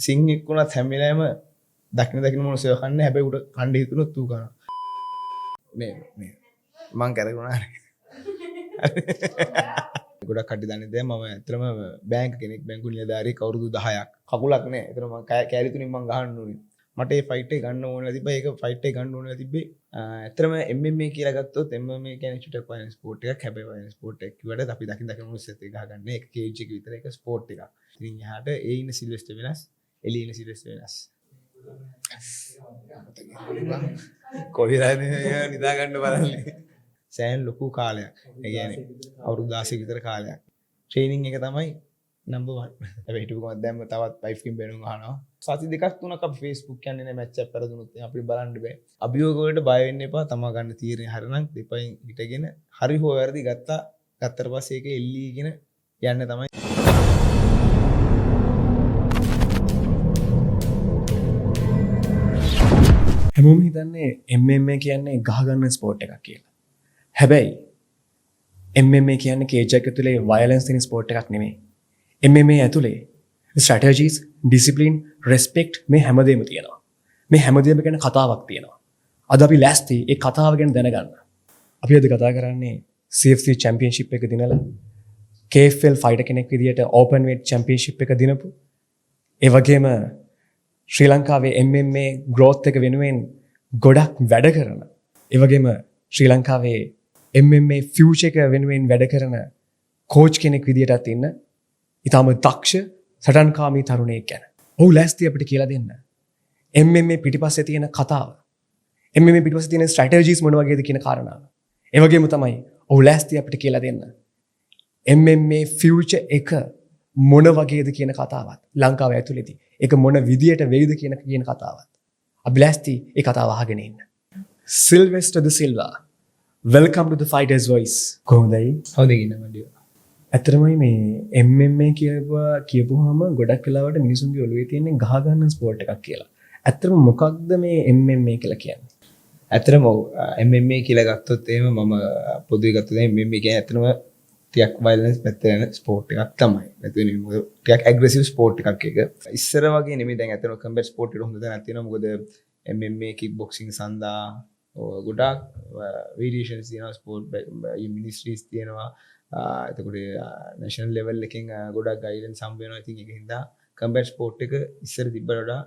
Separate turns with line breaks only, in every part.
සිංහෙක් වුණත් හැම වෙලාවෙම දකින්න මොනසෙව කන්නේ හැබැයි උඩ කණ්ඩ හිතුනොත් ඌ කනවා. මේ මං කරගුණා. ගොඩක් කට්ටිය දන්නේ නැහැ මම ඇත්තටම බැංක් කෙනෙක් බැංකු නිලධාරියෙක් අවුරුදු 10ක් කකුලක් නැහැ. ඒතර මම කෑලි තුنين මං ගහන්න ඕනේ. මට මේ ෆයිට් එක ගන්න ඕනලා තිබ්බා. ඒක ෆයිට් එක ගන්න ඕනලා තිබ්බේ. ඇත්තටම MMA කියලා ගත්තොත් MMA කියන්නේ චුටක් වයින් ස්පෝර්ට් එකක්. හැබැයි වයින් ස්පෝර්ට් එක කිව්වට අපි දකින්න මොනසෙත් එක ගහගන්න. ඒක කේජ් එක විතර ඒක ස්පෝර්ට් එකක්. ඉතින් එහාට ඒ ඉන්න සිල්වෙස්ටර් වෙනස්, එළිය ඉන්න සිල්වෙස්ටර් වෙනස්. කොහේරන්නේ නිදා ගන්න බලන්නේ. සෑහෙන ලොකු කාලයක්. ඒ කියන්නේ අවුරුදු 16 විතර කාලයක්. ට්‍රේනින් එක තමයි නම්බර් 1. හැබැයි හිටපු දැම්ම තවත් වයිෆ් කින් බැනුම් අහනවා. සති දෙකක් තුනක් අපි Facebook කියන්නේ නේ මැච් එක පෙරදුනොත් අපිට බලන්න බෑ. අභියෝග වලට බය වෙන්න එපා. තමා ගන්න තීරණය හරිනම් දෙපයින් හිටගෙන හරි හෝ වැරදි ගත්තට පස්සේ ඒක එල්ලීගෙන යන්න තමයි.
හැමෝම හිතන්නේ MMA කියන්නේ ගහගන්න ස්පෝර්ට් එකක් කියලා. හැබැයි MMA කියන්නේ කේජ් එක ඇතුලේ වයලන්ස් තියෙන ස්පෝර්ට් එකක් නෙමෙයි. MMA ඇතුලේ ස්ට්‍රැටජිස්, ඩිසිප්ලින්, රෙස්පෙක්ට් මේ හැමදේම තියෙනවා. මේ හැමදේම ගැන කතාවක් තියෙනවා. අද අපි ලෑස්ති ඒ කතාව ගැන දැනගන්න. අපි අද කතා කරන්නේ CFC චැම්පියන්ෂිප් එක දිනලා KFL ෆයිටර් කෙනෙක් විදියට ඕපන් වේට් චැම්පියන්ෂිප් එක දිනපු ඒ වගේම ශ්‍රී ලංකාවේ MMA growth එක වෙනුවෙන් ගොඩක් වැඩ කරන ඒ වගේම ශ්‍රී ලංකාවේ MMA future එක වෙනුවෙන් වැඩ කරන කෝච් කෙනෙක් විදියටත් ඉන්න ඊටම දක්ෂ සටන්කාමී තරුණයෙක් ගැන. ඔහු ලෑස්ති අපිට කියලා දෙන්න. MMA පිටිපස්සේ තියෙන කතාව. MMA පිටිපස්සේ තියෙන ස්ට්‍රැටජිස් මොන වගේද කියන කාරණාව. ඒ වගේම තමයි ඔහු ලෑස්ති අපිට කියලා දෙන්න. MMA future එක මොන වගේද කියන කතාවත් ලංකාව ඇතුළේදී ඒක මොන විදියට වෙයිද කියන කතාවත් අපි ලෑස්ති ඒ කතාව අහගෙන ඉන්න. Sylvester Da Silva, welcome to the Fighters Voice. කොහොමදයි?
හවුද ඉන්න මඩිය.
ඇත්තටමයි මේ MMA කියපුවාම ගොඩක් වෙලාවට මිනිසුන්ගේ ඔළුවේ තියෙන ගහ ගන්න ස්පෝර්ට් එකක් කියලා. ඇත්තටම මොකක්ද මේ MMA කියලා කියන්නේ?
ඇත්තටම MMA කියලා ගත්තොත් එහෙම මම පොදුවේ ගත්තොත් MMA කියන්නේ ඇත්තටම ටිකක් වයලන්ස් පැත්තට යන ස්පෝර්ට් එකක් තමයි. නැත්නම් මොකද ටිකක් ඇග්‍රෙසිව් ස්පෝර්ට් එකක් එක. ඉස්සර වගේ නෙමෙයි දැන් ඇත්තටම කම්බැට් ස්පෝර්ට් එකට හොඳ දැනක් තියෙනවා. මොකද MMA කික් බොක්සිං සඳහා ගොඩක් වේරියේෂන්ස් තියෙනවා. ස්පෝර්ට් මිනිස්ට්‍රීස් තියෙනවා. එතකොට නැෂනල් ලෙවල් එකකින් ගොඩක් ගයිඩන්ස් හම්බ වෙනවා. ඉතින් ඒක හින්දා කම්බැට් ස්පෝර්ට් එක ඉස්සර තිබ්බට වඩා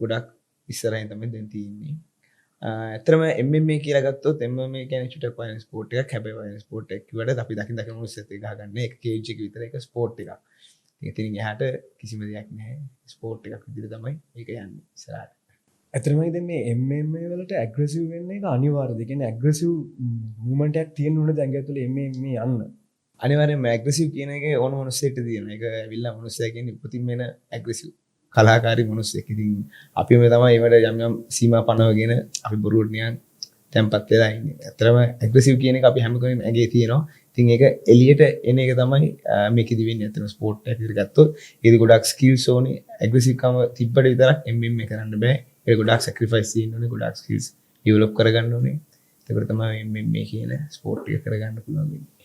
ගොඩක් ඉස්සරහින් තමයි දැන් තියෙන්නේ. ඇත්තටම MMA කියලා ගත්තොත් MMA කියන්නේ චුටක් වයින් ස්පෝර්ට් එකක්. හැබැයි වයින් ස්පෝර්ට් එක කිව්වට අපි දකින්න මොනසෙත් එක ගහගන්න ඒක කේජ් එක විතර ඒක ස්පෝර්ට් එකක්. ඉතින් එහාට කිසිම දෙයක් නැහැ. ස්පෝර්ට් එකක් විදිහට තමයි ඒක යන්නේ ඉස්සරහට.
ඇත්තටමයි දැන් මේ MMA වලට ඇග්‍රෙසිව් වෙන්න එක අනිවාර්යද? ඒ කියන්නේ ඇග්‍රෙසිව් මූවමන්ට් එකක් තියෙන්න ඕනද ඇඟ ඇතුලේ MMA යන්න?
අනිවාර්යයෙන්ම ඇග්‍රෙසිව් කියන එක ඕන මොනසෙට තියෙනවා. ඒක ඇවිල්ලා මොනසෙක් කියන්නේ උපතින් වෙන ඇග්‍රෙසිව් කලාකාරී මොනසෙක්. ඉතින් අපි මේ තමයි ඒවට යම් යම් සීමා පනවගෙන අපි බොරුවට නියන් තැම්පත් වෙලා ඉන්නේ. ඇත්තටම ඇග්‍රෙසිව් කියන එක අපි හැම කෙනෙක්ම ඇඟේ තියෙනවා. ඉතින් ඒක එළියට එන එක තමයි මේකෙදි වෙන්නේ. ඇත්තටම ස්පෝර්ට් එකක් විතර ගත්තොත් ඒක ගොඩක් ස්කිල්ස් ඕනේ. ඇග්‍රෙසිව් කම තිබ්බට විතරක් MMA කරන්න බෑ. ඒක ගොඩක් සැක්‍රිෆයිස් තියෙන්න ඕනේ. ගොඩක් ස්කිල්ස් ඩෙවලොප් කරගන්න ඕනේ. ඒකට තමයි MMA කියන ස්පෝර්ට් එක කරගන්න පුළුවන් වෙන්නේ.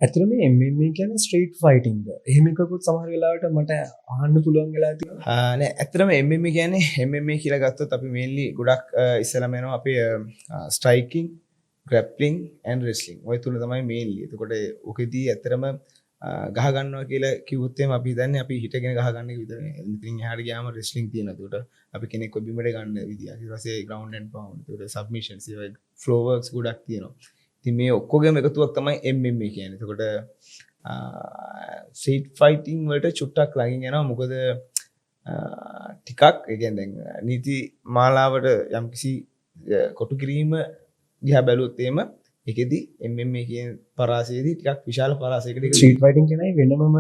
ඇත්තටම මේ MMA කියන්නේ ස්ට්‍රීට් ෆයිටින්ග්ද? එහෙම එකකුත් සමහර වෙලාවට මට අහන්න පුළුවන් වෙලා තියෙනවා.
නෑ ඇත්තටම MMA කියන්නේ MMA කියලා ගත්තොත් අපි මේන්ලි ගොඩක් ඉස්සෙල්ලාම යනවා අපි ස්ට්‍රයිකින්, ග්‍රැප්ලින් ඇන්ඩ් රෙස්ලින්. ඔය තුන තමයි මේන්ලි. එතකොට ඔකෙදී ඇත්තටම ගහ ගන්නවා කියලා කිව්වොත් එහෙම අපි හිතන්නේ අපි හිටගෙන ගහ ගන්න එක විතරයි. ඉතින් එහාට ගියාම රෙස්ලින් තියෙනවා. එතකොට අපි කෙනෙක්ව බිමට ගන්න විදිය. ඊට පස්සේ ග්‍රවුන්ඩ් ඇන්ඩ් පවුන්ඩ්. එතකොට සබ්මිෂන්ස් ඒ වගේ ෆ්ලෝ වර්ක්ස් ගොඩක් තියෙනවා. ඉතින් මේ ඔක්කොගේම එකතුවක් තමයි MMA කියන්නේ. එතකොට ස්ට්‍රීට් ෆයිටින් වලට චුට්ටක් ළඟින් යනවා. මොකද ටිකක් ඒ කියන්නේ දැන් නීති මාලාවට යම්කිසි කොටු කිරීම දිහා බැලුවොත් එහෙම ඒකෙදි MMA කියන පරාසයේදී ටිකක් විශාල පරාසයකට
ස්ට්‍රීට් ෆයිටින් කියන්නේ වෙනමම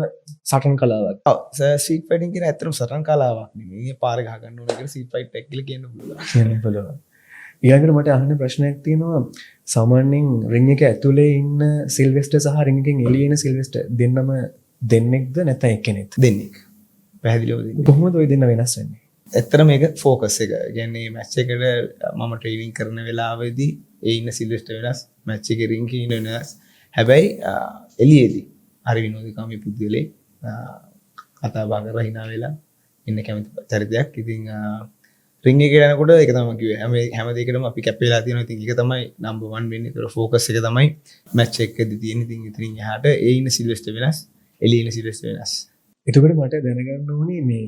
සටන් කලාවක්.
ඔව් ස්ට්‍රීට් ෆයිටින් කියන ඇත්තටම සටන් කලාවක් නෙමෙයි. පාරේ ගහ ගන්න ඕන කියලා ස්ට්‍රීට් ෆයිට් එක කියලා කියන්න පුළුවන්.
කියන්න පුළුවන්. ඊළඟට මට අහන්න ප්‍රශ්නයක් තියෙනවා. සාමාන්‍යයෙන් රින් එක ඇතුලේ ඉන්න සිල්වෙස්ටර් සහ රින් එකෙන් එළියේ ඉන්න සිල්වෙස්ටර් දෙන්නම දෙන්නෙක්ද නැත්නම් එක්කෙනෙක්ද?
දෙන්නෙක්. පැහැදිලිව දෙන්නෙක්.
කොහොමද ওই දෙන්න වෙනස් වෙන්නේ?
ඇත්තටම මේක ෆෝකස් එක. කියන්නේ මැච් එකට මම ට්‍රේනින් කරන වෙලාවේදී ඒ ඉන්න සිල්වෙස්ටර් වෙනස්, මැච් එකේ රින් එකේ ඉන්න වෙනස්. හැබැයි එළියේදී හරි විනෝදකාමී පුද්ගලෙක් කතා බහ කරලා hina වෙලා ඉන්න කැමති චරිතයක්. ඉතින් රින් එකේ යනකොට ඒක තමයි කිව්වේ. හැම දෙයකටම අපි කැප් වෙලා තියෙනවා. ඉතින් ඒක තමයි නම්බර් 1 වෙන්නේ. ඒතර ફોකස් එක තමයි මැච් එකකදී තියෙන්නේ. ඉතින් ඉතින් එහාට ඒ ඉන්න සිල්වෙස්ටර් වෙනස්, එළිය ඉන්න සිල්වෙස්ටර් වෙනස්.
එතකොට මට දැනගන්න ඕනේ මේ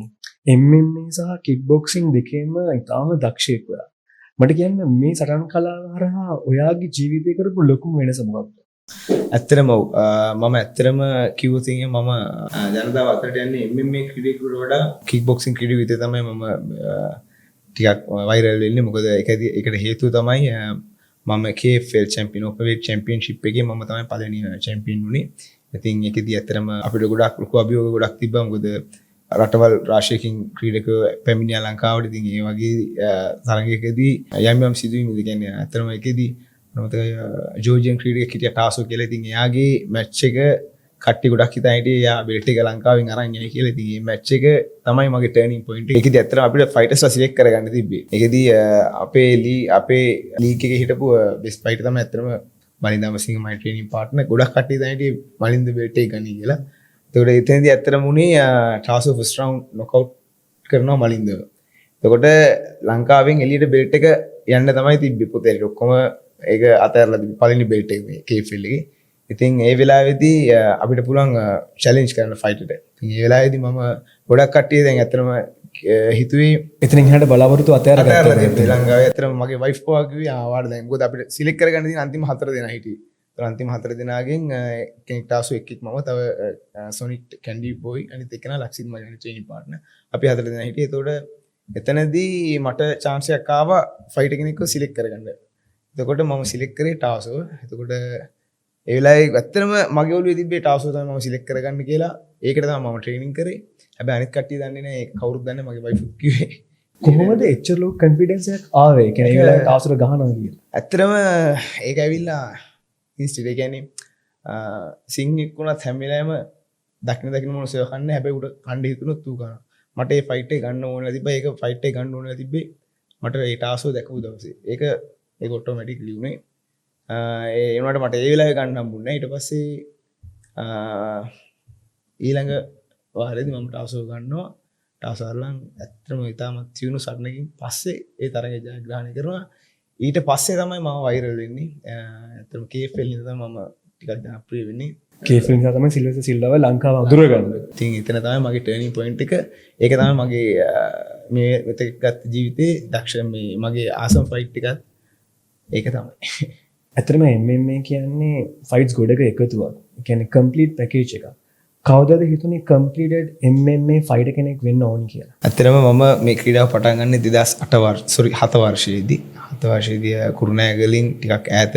MMA සහ කික් බොක්සිං දෙකේම ඉතාම දක්ෂයෙක් ඔයා. මට කියන්න මේ සටන් කලාව හරහා ඔයාගේ ජීවිතය කරපු ලොකුම වෙනස මොකක්ද?
ඇත්තටම මම ඇත්තටම කිව්වොතින් මම ජනතාව අතරට යන්නේ MMA ක්‍රීඩකයෙකුට වඩා කික් බොක්සිං ක්‍රීඩකයෙකුට තමයි මම ටිකක් වෛරල් වෙන්නේ. මොකද ඒකට හේතුව තමයි මම KFL චැම්පියන් ඕපන්වෙයිට් චැම්පියන්ෂිප් එකේ මම තමයි පළවෙනි චැම්පියන් වුණේ. ඉතින් ඒකෙදී ඇත්තටම අපිට ගොඩක් ලොකු අභියෝග ගොඩක් තිබ්බා. මොකද රටවල් රාශියකින් ක්‍රීඩකයෝ පැමිණියා ලංකාවට. ඉතින් ඒ වගේ තරගයකදී යම් සිදුවීම් කියන්නේ ඇත්තටම ඒකෙදී මතකයි ජෝර්ජියන් ක්‍රීඩකයෙක් හිටියා ටාසෝ කියලා. ඉතින් එයාගේ මැච් එක කට්ටිය ගොඩක් හිතා හිටියේ එයා බෙල්ට් එක ලංකාවෙන් අරන් යයි කියලා. ඉතින් මේ මැච් එක තමයි මගේ ටර්නින් පොයින්ට් එක. ඒකෙදී ඇත්තටම අපිට ෆයිටර්ස්ලා සිලෙක්ට් කරගන්න තිබ්බේ. ඒකෙදී අපේ ලීග් එකේ හිටපු බෙස්ට් ෆයිටර් තමයි ඇත්තටම මලින්ද අමරසිංහ මයි ට්‍රේනින් පාර්ට්නර්. ගොඩක් කට්ටිය හිතා හිටියේ මලින්ද බෙල්ට් එක ගනී කියලා. ඒකට එතනදී ඇත්තටම උනේ ටාසෝ ෆස්ට් රවුන්ඩ් නොකවුට් කරනවා මලින්දව. එතකොට ලංකාවෙන් එළියට බෙල්ට් එක යන්න තමයි තිබ්බේ පොතේ. ඔක්කොම ඒක අතහැරලා තිබ්බේ පළවෙනි බෙල්ට් එක මේ KFL එකේ. ඉතින් ඒ වෙලාවේදී අපිට පුළුවන් චැලෙන්ජ් කරන්න ෆයිටර්ට. ඉතින් ඒ වෙලාවේදී මම ගොඩක් කට්ටිය දැන් ඇත්තටම හිතුවේ
එතනින් එහාට බලාපොරොත්තු අතහැරලා
ශ්‍රී ලංකාවේ ඇත්තටම මගේ වයිෆ් පවා කිව්වේ ආවාට දැන් මොකද අපිට සිලෙක්ට් කරගන්න තියෙන අන්තිම 4 දෙනා හිටියේ. ඒතර අන්තිම 4 දෙනාගෙන් කෙනෙක් ටාසු එක්කෙක් මම තව සොනික් කැන්ඩි බෝයි අනිත් එක්කෙනා ලක්ෂිත් මගේ ට්‍රේනින් පාර්ට්නර්. අපි 4 දෙනා හිටියේ. ඒතකොට එතනදී මට chance එකක් ආවා ෆයිටර් කෙනෙක්ව සිලෙක්ට් කරගන්න. එතකොට මම සිලෙක්ට් කරේ ටාසෝ. එතකොට ඒ වෙලාවේ ඇත්තටම මගේ ඔළුවේ තිබ්බේ ටාසෝ තමයි මම සිලෙක්ට් කරගන්න කියලා. ඒකට තමයි මම ට්‍රේනින් කරේ. හැබැයි අනිත් කට්ටිය දන්නේ නැහැ. ඒක කවුරුත් දන්නේ මගේ වයිෆුත් කිව්වේ.
කොහොමද එච්චර ලොකු කොන්ෆිඩන්ස් එකක් ආවේ? කියන්නේ ඒ වෙලාවේ ටාසෝට ගහනවා කියලා.
ඇත්තටම ඒක ඇවිල්ලා ඉන්ස්ටිට් ඒ කියන්නේ සිංහෙක් වුණත් හැම වෙලාවෙම දකින්න මොනසෙව කන්නේ. හැබැයි උඩ කණ්ඩ හිතුනොත් ඌ කරනවා. මට ඒ ෆයිට් එක ගන්න ඕනලා තිබ්බා. ඒක ෆයිට් එක ගන්න ඕනලා තිබ්බේ මට ඒ ටාසෝ දැකපු දවසේ. ඒක ඔටෝමැටික්ලි උනේ. ඒ වුණාට මට ඒ වෙලාවේ ගන්න හම්බුනේ නැහැ. ඊට පස්සේ ඊළඟ වාරේදී මම ටාසෝ ගන්නවා. ටාසෝ අරලන් ඇත්තටම ඉතාමත් සියුණු සටනකින් පස්සේ ඒ තරගය ජයග්‍රහණය කරනවා. ඊට පස්සේ තමයි මම වෛරල් වෙන්නේ. ඇත්තටම KFL ඉඳන් මම ටිකක් ජනප්‍රිය වෙන්නේ.
KFL නිසා තමයි සිල්වෙස්ටර් සිල්වාව ලංකාව අඳුරගන්නේ.
ඉතින් එතන තමයි මගේ ටර්නින් පොයින්ට් එක. ඒක තමයි මගේ මේ මෙතෙක් ගත ජීවිතේ දක්ෂ මේ මගේ ආසම් ෆයිට් එකත් ඒක තමයි.
ඇත්තටම MMA කියන්නේ ෆයිට්ස් ගොඩක එකතුවක්. ඒ කියන්නේ කම්ප්ලීට් පැකේජ් එකක්. කවදාද හිතුනේ කම්ප්ලීටඩ් MMA ෆයිටර් කෙනෙක් වෙන්න ඕනි කියලා?
ඇත්තටම මම මේ ක්‍රීඩාව පටන් ගන්නේ 7 වර්ෂයේදී. 7 වර්ෂයේදී කුරුණෑගලින් ටිකක් ඈත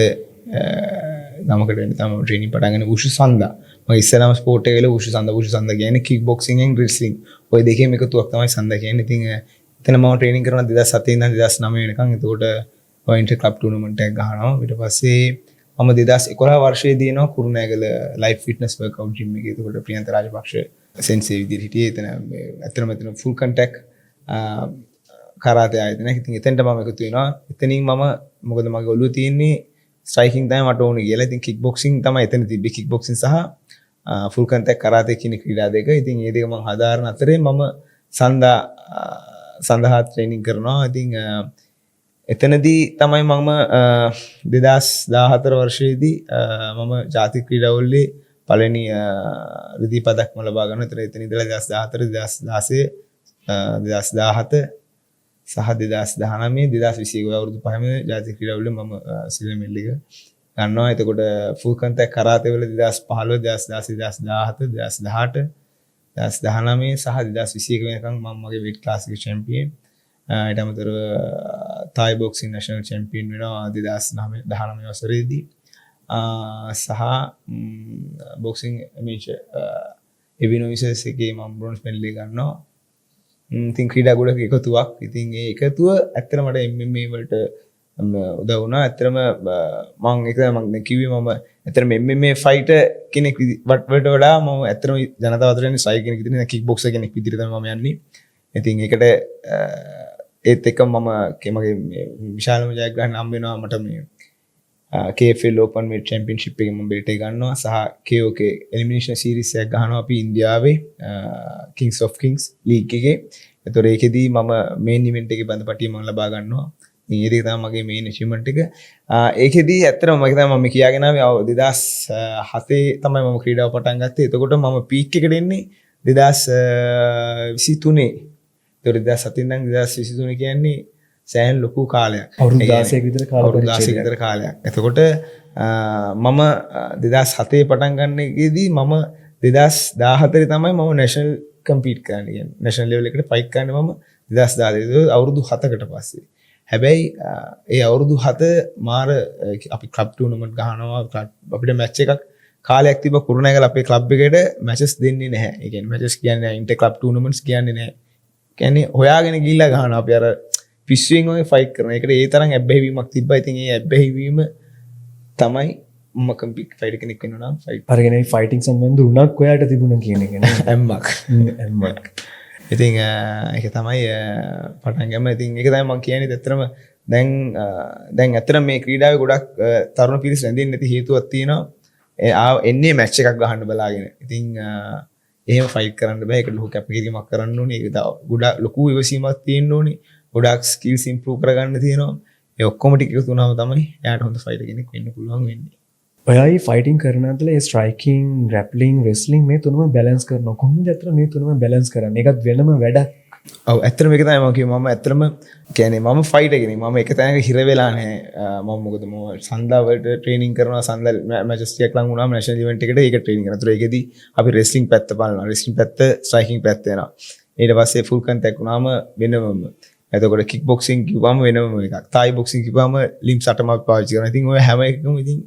ගමකට වෙන තමයි ට්‍රේනින් පටන් ගන්නේ උෂු සන්දා. මම ඉස්සෙල්ලාම ස්පෝර්ට් එකේ ගිහලා උෂු සන්දා කියන්නේ කික් බොක්සිං and wrestling. ඔය දෙකේම එකතුවක් තමයි සන්දා කියන්නේ. ඉතින් එතන මම ට්‍රේනින් කරනවා 2007 ඉඳන් 2009 වෙනකන්. එතකොට ඉන්ටර් ක්ලබ් ටූර්නමන්ට් එකක් ගහනවා. ඊට පස්සේ මම 2011 වර්ෂයේදී එනවා Kurunegala life fitness workout gym එකේ. එතකොට ප්‍රියන්ත රාජපක්ෂ සෙන්සේ විදිහට හිටියේ. එතන ඇත්තටම ෆුල් කන්ටැක්ට් කරාතේ ආයතනයක්. ඉතින් එතෙන්ට මම එකතු වෙනවා. එතනින් මම මොකද මගේ ඔළුවේ තියෙන්නේ ස්ට්‍රයිකින් තමයි මට ඕනේ කියලා. ඉතින් කික් බොක්සිං තමයි එතන තිබ්බේ. කික් බොක්සිං සහ ෆුල් කන්ටැක්ට් කරාතේ කියන ක්‍රීඩා දෙක. ඉතින් මේ දෙක මම හදාරන අතරේ මම සඳහා ට්‍රේනින් කරනවා. ඉතින් එතනදී තමයි මම 2014 වර්ෂයේදී මම ජාතික ක්‍රීඩාවලදී පළවෙනි රිදී පදක්ම ලබා ගන්නවා. එතන ඉඳලා 2014 2017 සහ 2019 2021 අවුරුදු පහම ජාතික ක්‍රීඩාවලදී මම සිල්වර් මෙඩල් එක ගන්නවා. එතකොට ෆුල් කන්ටැක්ට් කරාතේ වල 2015 2016 2017 2018 2019 සහ 2021 වෙනකන් මම මගේ weight class එකේ චැම්පියන්. ඊට අමතරව තායි බොක්සිං නැෂනල් චැම්පියන් වෙනවා 2019 වසරේදී. සහ බොක්සිං මේචර් එවිනෝයිසස් එකේ මම බ්‍රොන්ස් මෙඩල් එක ගන්නවා. ඉතින් ක්‍රීඩා ගොඩක් එකතුවක්. ඉතින් ඒ එකතුව ඇත්තට මට MMA වලට උදව් වුණා. ඇත්තටම මම ඒක මම කිව්වේ මම ඇත්තටම MMA ෆයිටර් කෙනෙක් වලට වඩා මම ඇත්තටම ජනතාව අතර ඉන්නේ ස්ට්‍රයික් කෙනෙක් විදිහට කික් බොක්සර් කෙනෙක් විදිහට තමයි මම යන්නේ. ඉතින් ඒකට ඒත් එක්ක මම මගේ විශාලම ජයග්‍රහණ හම්බ වෙනවා මට මේ KFL Open Weight Championship එකේ මම බෙල්ට් එක ගන්නවා සහ KOK Elimination Series එකක් ගහනවා අපි ඉන්දියාවේ Kings of Kings League එකේ. ඒතොර ඒකෙදී මම main event එකේ බඳපටිය මම ලබා ගන්නවා. ඉතින් ඒක තමයි මගේ main achievement එක. ඒකෙදී ඇත්තටම මම කියාගෙන ආවේ 2007 තමයි මම ක්‍රීඩාව පටන් ගත්තේ. එතකොට මම peak එකට එන්නේ 2023. ඒතොර 2007 ඉඳන් 2023 කියන්නේ සෑහෙන ලොකු කාලයක්.
අවුරුදු 16ක විතර
කාලයක්. එතකොට මම 2007 පටන් ගන්න එකේදී මම 2014 තමයි මම national compete කරන්න කියන්නේ. national level එකට fight කරන්න මම 2014 අවුරුදු 7කට පස්සේ. හැබැයි ඒ අවුරුදු 7 මාර අපි club tournament ගහනවා අපිට match එකක් කාලයක් තිබ්බ කුරුණෑගල අපේ club එකට matches දෙන්නේ නැහැ. ඒ කියන්නේ matches කියන්නේ inter club tournaments කියන්නේ නැහැ. කියන්නේ හොයාගෙන ගිහිල්ලා ගහනවා අපි අර පිස්සුවෙන් වගේ ෆයිට් කරනවා. ඒකට ඒ තරම් ඇබ්බැහිවීමක් තිබ්බා. ඉතින් ඒ ඇබ්බැහිවීම තමයි මම කම්පීට් ෆයිටර් කෙනෙක් වෙනවා නම් ෆයිට්.
අරගෙන මේ ෆයිටින් සම්බන්ධ උණක් ඔයාට තිබුණා කියන එක නේ.
ඇම්මක්.
ඇම්මක්.
ඉතින් ඒක තමයි පටන් ගම. ඉතින් ඒක තමයි මම කියන්නේ ඇත්තටම දැන් ඇත්තටම මේ ක්‍රීඩාවේ ගොඩක් තරුණ පිරිස රැඳෙන්නේ නැති හේතුවක් තියෙනවා. එන්නේ මැච් එකක් ගහන්න බලාගෙන. ඉතින් එහෙම ෆයිට් කරන්න බෑ. ඒකට ලොකු කැපකිරීමක් කරන්න ඕනේ. ඒක ගොඩක් ලොකු ඉවසීමක් තියෙන්න ඕනේ. ගොඩක් ස්කිල්ස් ඉම්ප්‍රූව් කරගන්න තියෙනවා. ඒ ඔක්කොම ටික එකතු වුණාම තමයි එයාට හොඳ ෆයිටර් කෙනෙක් වෙන්න පුළුවන් වෙන්නේ.
ඔයයි ෆයිටින් කරන අතර ස්ට්‍රයිකින්, ග්‍රැප්ලින්, රෙස්ලින් මේ තුනම බැලන්ස් කරනවා. කොහොමද අතර මේ තුනම බැලන්ස් කරන්නේ? ඒකත් වෙනම වැඩක්.
ඔව් ඇත්තටම ඒක තමයි මම කිව්වේ. මම ඇත්තටම කියන්නේ මම ෆයිටර් කෙනෙක්. මම එක තැනක හිර වෙලා නැහැ. මම මොකද මම සන්දා වලට ට්‍රේනින් කරනවා. සන්දා මැචස් ටිකක් ලඟ වුණාම නැෂනල් ඉවෙන්ට් එකට ඒක ට්‍රේනින් කරනවා. ඒතර ඒකෙදී අපි රෙස්ලින් පැත්ත බලනවා. රෙස්ලින් පැත්ත, ස්ට්‍රයිකින් පැත්ත වෙනවා. ඊට පස්සේ ෆුල් කන්ටැක්ට් වුණාම වෙනම එතකොට කික් බොක්සින් කිව්වම වෙනම එකක්. තායි බොක්සින් කිව්වම ලිම්ස් 8ම පාවිච්චි කරනවා. ඉතින් ඔය හැම එකකම ඉතින්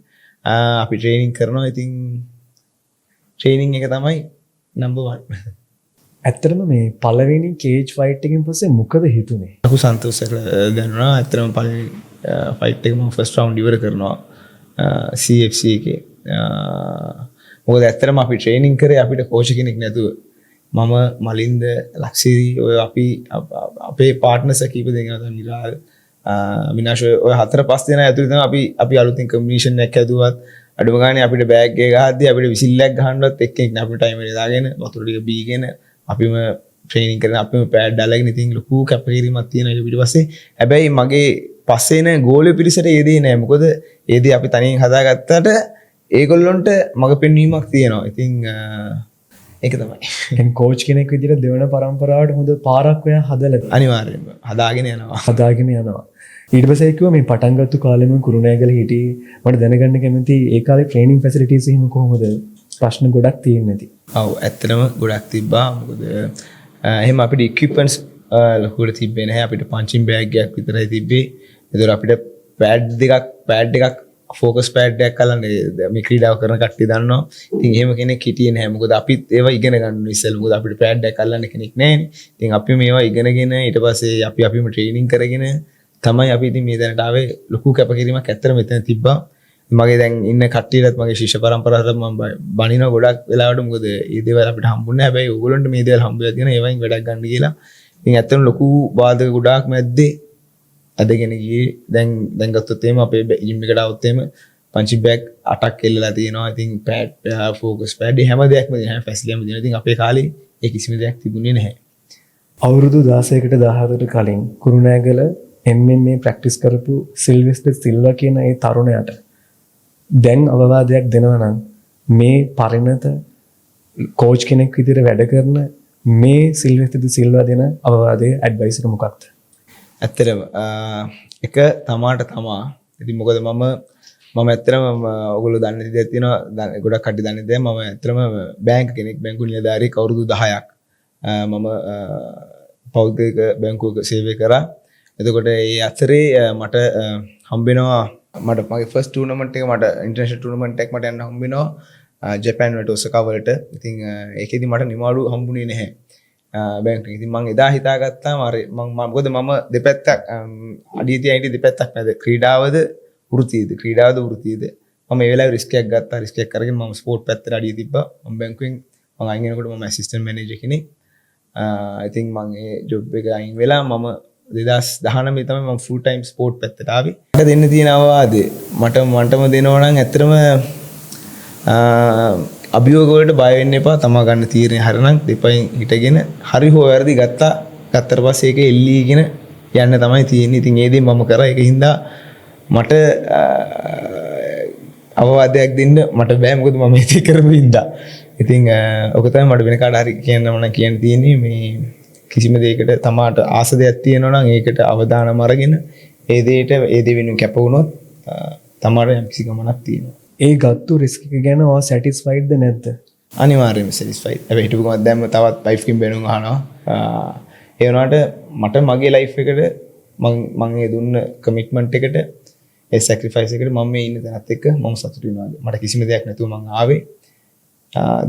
අපි ට්‍රේනින් කරනවා. ඉතින් ට්‍රේනින් එක තමයි නම්බර් 1.
ඇත්තටම මේ පළවෙනි කේජ් ෆයිට් එකකින් පස්සේ මොකද හිතුනේ?
ලොකු සන්තෝෂයක් දැනුණා. ඇත්තටම පළවෙනි ෆයිට් එක මම ෆස්ට් රවුන්ඩ් ඉවර කරනවා CFC එකේ. මොකද ඇත්තටම අපි ට්‍රේනින් කරේ අපිට කෝච් කෙනෙක් නැතුව. මම මලින්ද ලක්ෂිරි ඔය අපි අපේ පාර්ට්නර්ස් කීප දෙනෙක් තමයි නිරාල් විනාශ ඔය 4-5 දෙනා ඇතුළේ තමයි අපි අලුතින් කම්බිනේෂන් එකක් හැදුවත් අඩුම ගානේ අපිට බෑග් එක ගහද්දී අපිට විසිල්ලක් ගහන්නවත් එක්කෙනෙක් නෑ. අපිට ටයිමර් එක දාගෙන වතුර ටික බීගෙන අපිම ට්‍රේනින් කරන අපිම පෑඩ් දාලාගෙන ඉතින් ලොකු කැපකිරීමක් තියෙනවා ඊට පස්සේ. හැබැයි මගේ පස්සේ එන ගෝලිය පිරිසට ඒ දේ නෑ. මොකද ඒ දේ අපි තනියෙන් හදාගත්තට ඒගොල්ලොන්ට මග පෙන්වීමක් තියෙනවා. ඉතින් ඒක තමයි.
දැන් කෝච් කෙනෙක් විදිහට දෙවන පරම්පරාවට හොඳ පාරක් ඔයා හදලා
අනිවාර්යෙන්ම හදාගෙන යනවා.
ඊට පස්සේ කිව්වා මේ පටන් ගත්ත කාලෙම කුරුණෑගල හිටියේ මට දැනගන්න කැමති ඒ කාලේ ට්‍රේනින් ෆැසිලිටිස් එහෙම කොහොමද? ප්‍රශ්න ගොඩක් තියෙන්නේ නැති.
ඔව් ඇත්තටම ගොඩක් තිබ්බා. මොකද එහෙම අපිට ඉක්විප්මන්ට්ස් ලොකුට තිබ්බේ නැහැ. අපිට පන්චින් බෑග් එකක් විතරයි තිබ්බේ. ඒතර අපිට පෑඩ් එකක් ෆෝකස් පෑඩ් එකක් අල්ලන්න මේ ක්‍රීඩාව කරන කට්ටිය දන්නවා. ඉතින් එහෙම කෙනෙක් හිටියේ නැහැ. මොකද අපිත් ඒවා ඉගෙන ගන්න ඉස්සෙල්ලා. මොකද අපිට පෑඩ් එකක් අල්ලන්න කෙනෙක් නැහැනේ. ඉතින් අපි මේවා ඉගෙනගෙන ඊට පස්සේ අපිම ට්‍රේනින් කරගෙන තමයි අපි ඉතින් මේ දැනට ආවේ. ලොකු කැපකිරීමක් ඇත්තට මෙතන තිබ්බා. මගේ දැන් ඉන්න කට්ටියටත් මගේ ශිෂ්‍ය පරම්පරාවට මම බනිනවා ගොඩක් වෙලාවට. මොකද මේ දේවල් අපිට හම්බුනේ නැහැ. හැබැයි ඕගොල්ලන්ට මේ දේවල් හම්බ වෙලා තියෙනවා. ඒවයින් වැඩක් ගන්න කියලා. ඉතින් ඇත්තටම ලොකු බාධක ගොඩාක් මැද්දේ අදගෙන ගියේ. දැන් ගත්තොත් එහෙම අපේ ජිම් එකට આવොත් එහෙම පන්චි බෑග් 8ක් එල්ලලා තියෙනවා. ඉතින් පෑඩ් ෆෝකස් පෑඩ් හැම දෙයක්ම තියෙනවා. ෆැසිලිටිම තියෙනවා. ඉතින් අපේ කාලේ ඒ කිසිම දෙයක් තිබුණේ නැහැ.
අවුරුදු 16කට 17කට කලින් කුරුණෑගල MMA ප්‍රැක්ටිස් කරපු සිල්වෙස්ටර් සිල්වා කියන ඒ තරුණයාට දැන් අවවාදයක් දෙනවා නම් මේ පරිණත කෝච් කෙනෙක් විදිහට වැඩ කරන මේ සිල්වෙස්ටර් සිල්වා දෙන අවවාදයේ ඇඩ්වයිස් එක මොකක්ද? ඇත්තටම
එක තමාට තමා. ඉතින් මොකද මම ඇත්තටම ඔයගොල්ලෝ දන්න දෙයක් තියෙනවා. ගොඩක් කට්ටිය දන්නේ නැහැ. මම ඇත්තටම බැංක කෙනෙක්. බැංකු නිලධාරියෙක් අවුරුදු 10ක් මම පෞද්ගලික බැංකුවක සේවය කරා. එතකොට ඒ අතරේ මට හම්බෙනවා මගේ ෆස්ට් ටූර්නමන්ට් එක මට ඉන්ටර්නැෂනල් ටූර්නමන්ට් එකක් මට යන්න හම්බෙනවා ජපාන් වලට ඔසකා වලට. ඉතින් ඒකෙදි මට නිමාඩු හම්බුනේ නැහැ බැංකුවෙන්. ඉතින් මම එදා හිතාගත්තා මොකද මම දෙපැත්තක් අඩිය තියයිටි දෙපැත්තක් නැද ක්‍රීඩාවද වෘත්තියද මම ඒ වෙලාවේ රිස්ක් එකක් ගත්තා. රිස්ක් එකක් අරගෙන මම ස්පෝර්ට් පැත්තට අඩිය තිබ්බා. මම බැංකුවෙන් මම අයින් වෙනකොට මම ඇසිස්ටන්ට් මැනේජර් කෙනෙක්. ඉතින් මම ඒ ජොබ් එක අයින් වෙලා මම 2019 තමයි මම ෆුල් ටයිම් ස්පෝර්ට් පැත්තට ආවේ. මට දෙන්න තියෙන අවවාදේ මටම දෙනවා නම් ඇත්තටම අභියෝග වලට බය වෙන්න එපා. තමා ගන්න තීරණය හරිනම් දෙපයින් හිටගෙන හරි හෝ වැරදි ගත්තට පස්සේ ඒක එල්ලීගෙන යන්න තමයි තියෙන්නේ. ඉතින් ඒ දේ මම කරා. ඒක හින්දා මට අවවාදයක් දෙන්න මට බෑ. මොකද මම ඒක කරපු හින්දා. ඉතින් ඔක තමයි මට වෙන කාට හරි කියන්න කියන්න තියෙන්නේ. මේ කිසිම දෙයකට තමාට ආස දෙයක් තියෙනවා නම් ඒකට අවධානම අරගෙන ඒ දෙයට ඒ දේ වෙනුවෙන් කැප වුණොත් තමාට යම්කිසි ගමනක් තියෙනවා.
ඒ ගත්තු රිස්ක් එක ගැන ඔයා සැටිස්ෆයිඩ්ද නැද්ද?
අනිවාර්යයෙන්ම සැටිස්ෆයිඩ්. හැබැයි හිටපු ගමන් දැම්ම තවත් වයිෆ් කින් බැනුම් අහනවා. ඒ වුණාට මට මගේ ලයිෆ් එකට මම ඒ දුන්න කමිට්මන්ට් එකට ඒ සැක්‍රිෆයිස් එකට මම මේ ඉන්න තැනත් එක්ක මම සතුටු වෙනවා. මට කිසිම දෙයක් නැතුව මම ආවේ.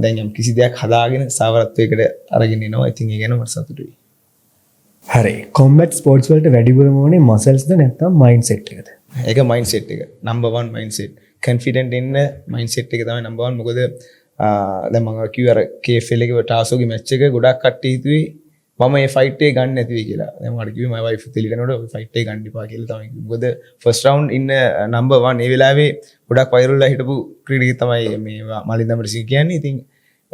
දැන් යම් කිසි දෙයක් හදාගෙන සාවරත්වයකට අරගෙන එනවා. ඉතින් ඒ ගැන මට සතුටුයි.
හරි. කොම්බැට් ස්පෝර්ට්ස් වලට වැඩිපුරම ඕනේ මසල්ස්ද නැත්නම් මයින්ඩ් සෙට් එකද?
ඒක මයින්ඩ් සෙට් එක. Number 1 mind set. කොන්ෆිඩන්ට් ඉන්න මයින්ඩ් සෙට් එක තමයි නම්බර් 1. මොකද දැන් මම කිව්වා අර KFL එකේ ටාසෝගේ මැච් එක ගොඩක් කට්ටිය හිතුවේ මම මේ ෆයිට් එක ගන්න නැති වෙයි කියලා. දැන් මට කිව්වේ මම වයිෆ් තෙලිකනකොට ඔය ෆයිට් එක ගන්න එපා කියලා තමයි කිව්වේ. මොකද ෆස්ට් රවුන්ඩ් ඉන්න නම්බර් 1 ඒ වෙලාවේ ගොඩක් වෛරල් වෙලා හිටපු ක්‍රීඩකයෙක් තමයි මේ මලින්ද අමරසිංහ කියන්නේ. ඉතින්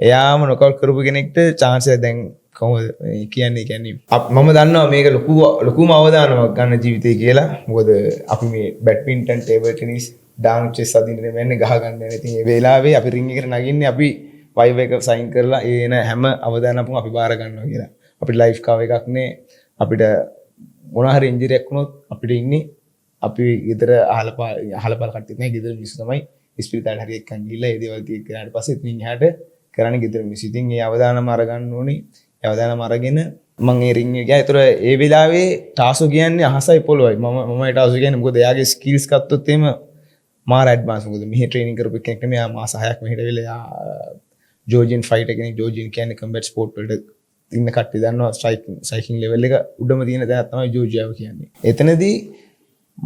එයාම නොකවුට් කරපු කෙනෙක්ට chance එක දැන් කොහොමද කියන්නේ මම දන්නවා මේක ලොකුම අවදානමක් ගන්න ජීවිතේ කියලා. මොකද අපි මේ බැඩ්මින්ටන් ටේබල් ටෙනිස් ඩාන් චෙස් අදින්න වෙන්නේ ගහ ගන්න යන. ඉතින් ඒ වෙලාවේ අපි රින් එකට නගින්නේ අපි වයිව් එක සයින් කරලා එන හැම අවදානමක්ම අපි බාර ගන්නවා කියලා. අපිට ලයිෆ් කාව එකක් නේ. අපිට මොන හරි ඉන්ජරි එකක් වුණොත් අපිට ඉන්නේ අපි ගෙදර අහලපාල කට්ටිය නැහැ. ගෙදර මිනිස්සු තමයි ඉස්පිරිතාලේ හරි එක්කන් ගිහිල්ලා ඒ දේවල් ටික කරාට පස්සේ ඉතින් එහාට කරන්නේ ගෙදර මිනිස්සු. ඉතින් ඒ අවදානම අරගන්න ඕනේ. ඒ අවදානම අරගෙන මම ඒ රින් එක ගියා. ඒතර ඒ වෙලාවේ ටාසෝ කියන්නේ අහසයි පොළොවයි. මම ටාසෝ කියන්නේ මොකද එයාගේ ස්කිල්ස් ගත්තොත් එහෙම මාර ඇඩ්වාන්ස්. මොකද මෙහි ට්‍රේනින් කරපු කෙනෙක් නෙමෙයි. එයා මාස 6ක් මෙහෙට ඇවිල්ලා එයා ජෝර්ජියන් ෆයිටර් කෙනෙක්. ජෝර්ජියන් කියන්නේ කම්බැට් ස්පෝර්ට් වලට ඉන්න කට්ටිය දන්නවා. ස්ට්‍රයිකින් ලෙවල් එක උඩම තියෙන තැනක් තමයි ජෝර්ජියාව කියන්නේ. එතනදී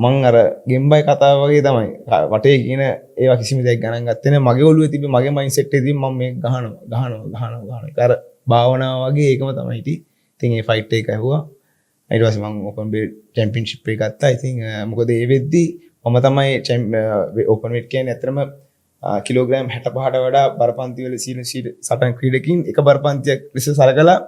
මං අර ගෙම්බයි කතාව වගේ තමයි වටේ කියන ඒවා කිසිම දෙයක් ගණන් ගත්තේ නැහැ. මගේ ඔළුවේ තිබ්බ මගේ මයින්ඩ් සෙට් එකේ තිබ්බ මම මේක ගහනවා. ඒක අර භාවනාව වගේ ඒකම තමයි හිටි. ඉතින් ඒ ෆයිට් එක ඇහුවා. ඊට පස්සේ මම ඕපන් බෙල්ට් චැම්පියන්ෂිප් එක ගත්තා. ඉතින් මොකද ඒ වෙද්දි මම තමයි ඕපන් වෙයිට් කියන්නේ අතරම කිලෝග්‍රෑම් 65ට වඩා බරපන්ති වල සටන් ක්‍රීඩකින් එක බරපන්තියක් ලෙස සලකලා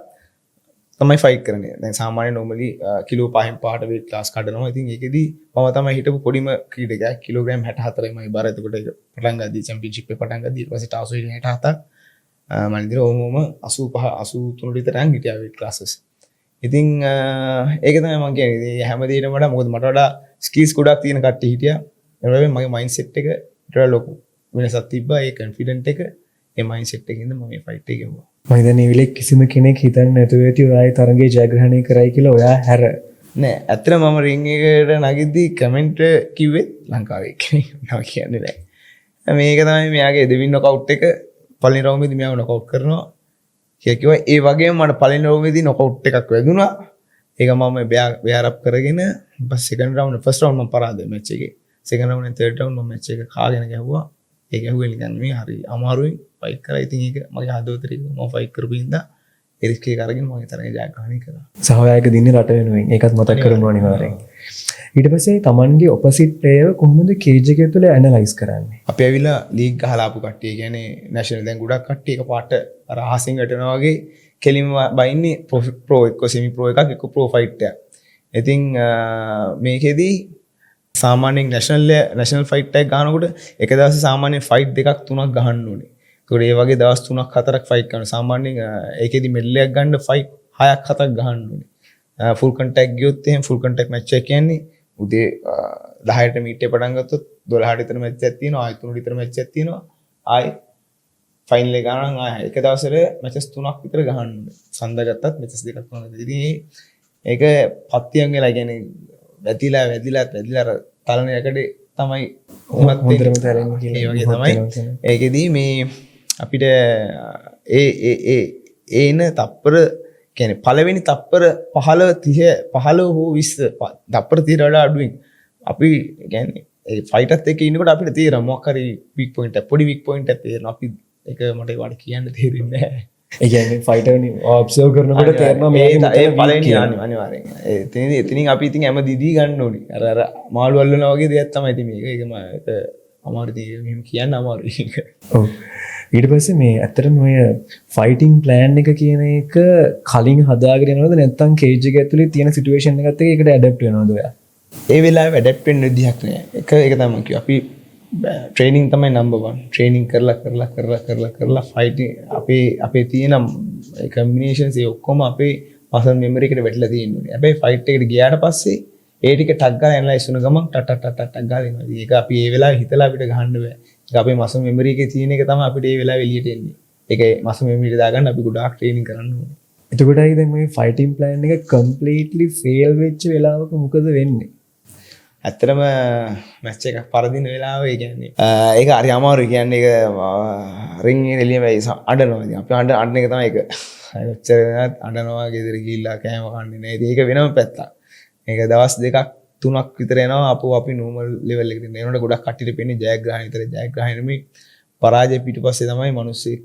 තමයි ෆයිට් කරන්නේ. දැන් සාමාන්‍ය normally කිලෝ 5න් 5ට weight class කඩනවා. ඉතින් ඒකෙදි මම තමයි හිටපු පොඩිම ක්‍රීඩකයා. කිලෝග්‍රෑම් 64යි බර. එතකොට ඒක පටන් ගද්දී චැම්පියන්ෂිප් එක පටන් ගද්දී ඊට පස්සේ ටාසෝ 67ක් මම ඉතින් ඕමම 85 83 විතරක් හිටියා weight classes. ඉතින් ඒක තමයි මම කියන්නේ. ඉතින් හැම දෙයකටම වඩා මොකද මට වඩා ස්කිල්ස් ගොඩක් තියෙන කට්ටිය හිටියා. ඒ වගේම මගේ මයින්ඩ් සෙට් එක ඊට වඩා ලොකු වෙනසක් තිබ්බා. ඒ කොන්ෆිඩන්ට් එක ඒ මයින්ඩ් සෙට් එකකින්ද මම මේ ෆයිට් එක ගිහුවා.
මම හිතන්නේ විලෙක් කිසිම කෙනෙක් හිතන්නේ නැතුව ඇති ඔයාගේ තරගයේ ජයග්‍රහණය කරයි කියලා. ඔයා හැර
නෑ ඇත්තට මම රින් එකට නගිද්දී කමෙන්ට් කිව්වේ ලංකාවේ කෙනෙක් නම කියන්නේ නෑ. මේක තමයි මෙයාගේ දෙවින් නොකවුට් එක පළවෙනි රවුන්ඩේදී මෙයාව නොකවුට් කරනවා කියලා කිව්වා. ඒ වගේම මට පළවෙනි රවුන්ඩේදී නොකවුට් එකක් වැදුනා. ඒක මම බෙයාර් අප් කරගෙන පස්සේ සෙකන්ඩ් රවුන්ඩ් ෆස්ට් රවුන්ඩ් මම පරාදයි මැච් එකේ. Second round and third round මම මැච් එක කාගෙන ගැහුවා. ඒක ඇහුවේ නිකන් මේ හරි අමාරුයි ෆයිට් කරා. ඉතින් ඒක මගේ හදවතට මම ෆයිට් කරපු හින්දා ඒ රිස්ක් එක අරගෙන මම තරගේ ජයග්‍රහණය කරා.
සහායක දින්නේ රට වෙනුවෙන්. ඒකත් මතක් කරගන්න අනිවාර්යෙන්. ඊට පස්සේ තමන්ගේ ඔපොසිට් ප්ලේයර් කොහොමද කේජ් එකේ තුල ඇනලයිස් කරන්නේ?
අපි ඇවිල්ලා ලීග් ගහලා ආපු කට්ටිය කියන්නේ නැෂනල් දැන් ගොඩක් කට්ටිය එකපාරට අර අහසින් වැටෙනවා වගේ කෙලින්ම බයින්නේ ප්‍රෝ එක්ක සෙමි ප්‍රෝ එකක් එක්ක ප්‍රෝ ෆයිට් එකක්. ඉතින් මේකෙදී සාමාන්‍යයෙන් නැෂනල් ෆයිට් එකක් ගන්නකොට එක දවසේ සාමාන්‍යයෙන් ෆයිට් දෙකක් තුනක් ගහන්න ඕනේ. ඒකට ඒ වගේ දවස් 3ක් 4ක් ෆයිට් කරනවා. සාමාන්‍යයෙන් ඒකෙදි මෙඩල් එකක් ගන්න ෆයිට් 6ක් 7ක් ගහන්න ඕනේ. ෆුල් කන්ටැක්ට් ගියොත් එහෙනම් ෆුල් කන්ටැක්ට් මැච් එක කියන්නේ උදේ 10ට මීට් එක පටන් ගත්තොත් 12ට විතර මැච් එකක් තියෙනවා. ආයෙ 3ට විතර මැච් එකක් තියෙනවා. ආයෙ ෆයිනල් එක ගන්න ආයෙ එක දවසට මැචස් 3ක් විතර ගහන්න ඕනේ. සඳ ගත්තත් මැචස් දෙකක් වුණා. ඉතින් ඒක පත්තියන් වෙලා කියන්නේ වැදිලා අර තලන යකඩේ තමයි
හොඳටම තැරෙන්නේ කියලා.
ඒ වගේ තමයි. ඒකෙදී මේ අපිට එන තප්පර කියන්නේ පළවෙනි තප්පර 15 හෝ 20 තප්පර 30ට වඩා අඩුවෙන් අපි කියන්නේ ඒ ෆයිටත් එක්ක ඉන්නකොට අපිට තේරෙනවා මොකක් හරි වීක් පොයින්ට් එක පොඩි වීක් පොයින්ට් එකක් තේරෙනවා. අපි ඒක මට ඒවට කියන්න තේරෙන්නේ නැහැ.
ඒ කියන්නේ ෆයිටර් ඔබ්සර්ව් කරනකොට තේරෙනවා
ඒ පළවෙනි අනිවාර්යෙන් එතනින් අපි ඉතින් හැම දිදී ගන්න ඕනි අර මාළු අල්ලනවා වගේ දෙයක් තමයි ඉතින් මේක ඒකම අමාරු දෙයක් මෙහෙම කියන්න අමාරුයි.
ඔව්. ඊට පස්සේ මේ ඇත්තටම ඔය ෆයිටිං ප්ලෑන් එක කියන එක කලින් හදාගෙන යනවද නැත්නම් කේජ් එක ඇතුලේ තියෙන සිටුේෂන් එකත් එක්ක ඒකට ඇඩැප්ට් වෙනවද ඔයා?
ඒ වෙලාවේ ඇඩැප්ට් වෙන්න විදිහක් නෑ. ඒක තමයි කිව්වා. අපි ට්‍රේනින් තමයි නම්බර් 1. ට්‍රේනින් කරලා ෆයිටිං අපේ තියෙන ඒ කම්බිනේෂන්ස් ඒ ඔක්කොම අපේ මසල් මෙමරි එකට වැටලා තියෙන්නේ. හැබැයි ෆයිට් එකට ගියාට පස්සේ ඒ ටික ටක් ගාලා ඇනලයිස් කරන ගමන් ටක් ගාලා එනවා. ඒක අපි ඒ වෙලාවේ හිතලා අපිට ගහන්න බෑ. ඒක අපේ මසල් මෙමරි එකේ තියෙන එක තමයි අපිට ඒ වෙලාවේ එළියට එන්නේ. ඒක මසල් මෙමරි එක දාගන්න අපි ගොඩාක් ට්‍රේනින් කරන්න ඕනේ.
එතකොටයි දැන් මේ ෆයිටිං ප්ලෑන් එක කම්ප්ලීට්ලි ෆේල් වෙච්ච වෙලාවක මොකද වෙන්නේ?
ඇත්තටම මැච් එක පරදින වෙලාව ඒ කියන්නේ ඒක හරි අමාරුයි කියන්නේ ඒක රින් එළියම අඬනවා ඉතින් අපි අඬන එක තමයි ඒක ඔච්චර වෙනත් අඬනවා ගෙදර ගිහිල්ලා කෑම කන්නේ නැහැ ඉතින් ඒක වෙනම පැත්තක් මේක දවස් දෙකක් තුනක් විතර යනවා අපෝ අපි නෝමල් ලෙවල් එකට එන්න ඒනොට ගොඩක් කට්ටියට පෙන්නේ ජයග්‍රහණ විතර ජයග්‍රහණ නෙමෙයි පරාජය පිටුපස්සේ තමයි මිනිස්සු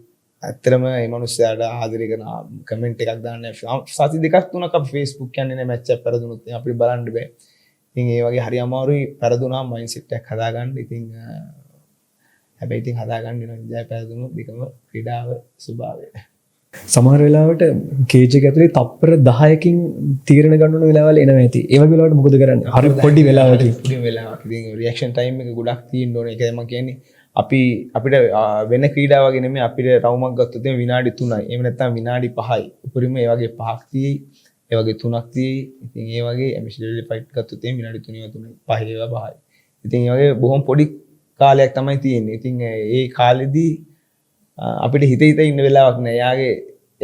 ඇත්තටම මේ මිනිස්සයාට ආදරය කරන කමෙන්ට් එකක් දාන්නේ සති දෙකක් තුනක් අපි Facebook යන්නේ නැහැ මැච් එක පෙරදුනොත් අපිට බලන්න බෑ ඉතින් ඒ වගේ හරි අමාරුයි පෙරදුනා මයින්ඩ්සෙට් එකක් හදාගන්න. ඉතින් හැබැයි ඉතින් හදාගන්න වෙනවා ජය පෙරදුණු දෙකම ක්‍රීඩාව ස්වභාවය.
සමහර වෙලාවට කේජ් එක ඇතුලේ තප්පර 10කින් තීරණ ගන්න ඕන වෙලාවල් එනවා ඇති. ඒ වගේ වෙලාවට මොකද කරන්නේ? හරි පොඩි වෙලාවකින්.
පොඩි වෙලාවක්. ඉතින් රියැක්ෂන් ටයිම් එක ගොඩක් තියෙන්න ඕනේ. ඒකයි මම කියන්නේ අපිට වෙන ක්‍රීඩා වගේ නෙමෙයි අපිට රවුමක් ගත්තොත් විනාඩි 3යි. එහෙම නැත්නම් විනාඩි 5යි. උපරිම ඒ වගේ 5ක් තියෙයි. ඒ වගේ 3ක් තියෙයි. ඉතින් ඒ වගේ ඇමිෂලි ෆයිට් ගත්තොත් විනාඩි 3යි 5යි 5යි. ඉතින් ඒ වගේ බොහොම පොඩි කාලයක් තමයි තියෙන්නේ. ඉතින් ඒ කාලෙදී අපිට හිත ඉන්න වෙලාවක් නෑ.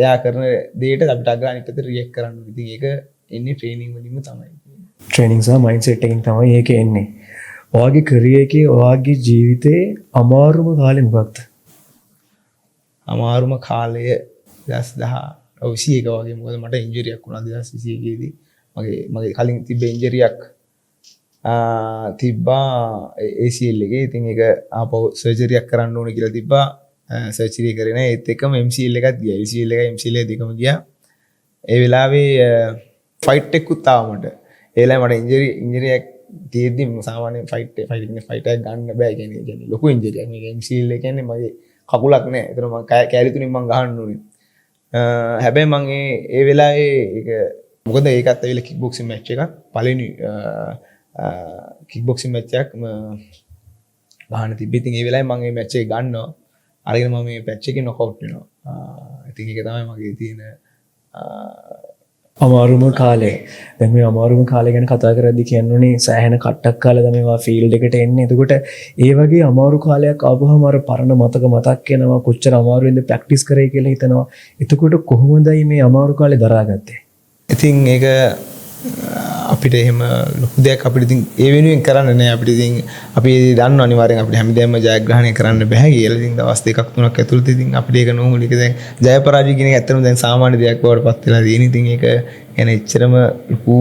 එයා කරන දේට අපිට අග්‍රාණිකට රියැක්ට් කරන්න ඕනේ. ඉතින් ඒක එන්නේ ට්‍රේනින් වලින්ම තමයි.
ට්‍රේනින් සහ මයින්ඩ්සෙට් එකෙන් තමයි ඒක එන්නේ. ඔයාගේ කැරියර් එකේ ඔයාගේ ජීවිතේ අමාරුම කාලේ මොකක්ද?
අමාරුම කාලය 2021 වගේ මොකද මට ඉන්ජරියක් වුණා 2021 දී. මගේ කලින් තිබ්බ ඉන්ජරියක් තිබ්බා ACL එකේ. ඉතින් ඒක ආපහු සර්ජරියක් කරන්න ඕනේ කියලා තිබ්බා. සර්ජරි කරේ නැහැ. ඒත් එක්කම MCL එකක් ගියා. ACL එකයි MCL එක දෙකම ගියා. ඒ වෙලාවේ ෆයිට් එකකුත් ආවා මට. ඒ වෙලාවේ මට ඉන්ජරියක් තියෙද්දි සාමාන්‍ය ෆයිට් එකක් ගන්න බෑ කියන්නේ ලොකු ඉන්ජරියක්. මේක MCL එක කියන්නේ මගේ කකුලක් නෑ. ඒතර මම කැලි තුනින් මම ගහන්න ඕනේ. හැබැයි මම ඒ වෙලාවේ ඒක මොකද ඒකත් ඇවිල්ලා කික් බොක්සින් මැච් එකක් පළවෙනි කික් බොක්සින් මැච් එකක් ගහන්න තිබ්බේ. ඉතින් ඒ වෙලාවේ මම මේ මැච් එක ගන්නවා. අරගෙන මම මේ මැච් එකේ නොකවුට් වෙනවා. ඉතින් ඒක තමයි මගේ තියෙන
අමාරුම කාලය. දැන් මේ අමාරුම කාලය ගැන කතා කරද්දි කියන්නුනේ සෑහෙන කට්ටක් කාලා තමයි වා ෆීල්ඩ් එකට එන්නේ. එතකොට ඒ වගේ අමාරු කාලයක් ආවම අර පරණ මතක් වෙනවා. කොච්චර අමාරුවෙන්ද ප්‍රැක්ටිස් කරේ කියලා හිතනවා. එතකොට කොහොමදයි මේ අමාරු කාලේ දරාගත්තේ?
ඉතින් ඒක අපිට එහෙම ලොකු දෙයක් අපිට ඉතින් ඒ වෙනුවෙන් කරන්න නෑ. අපිට ඉතින් අපි දන්නවා අනිවාර්යෙන් අපිට හැමදේම ජයග්‍රහණය කරන්න බෑ කියලා. ඉතින් දවස් දෙකක් තුනක් ඇතුළත ඉතින් අපිට ඒක නෝමල් එක දැන් ජය පරාජය කියන එක ඇත්තටම දැන් සාමාන්‍ය දෙයක් බවට පත් වෙලා තියෙන. ඉතින් ඒක يعني එච්චරම ලොකු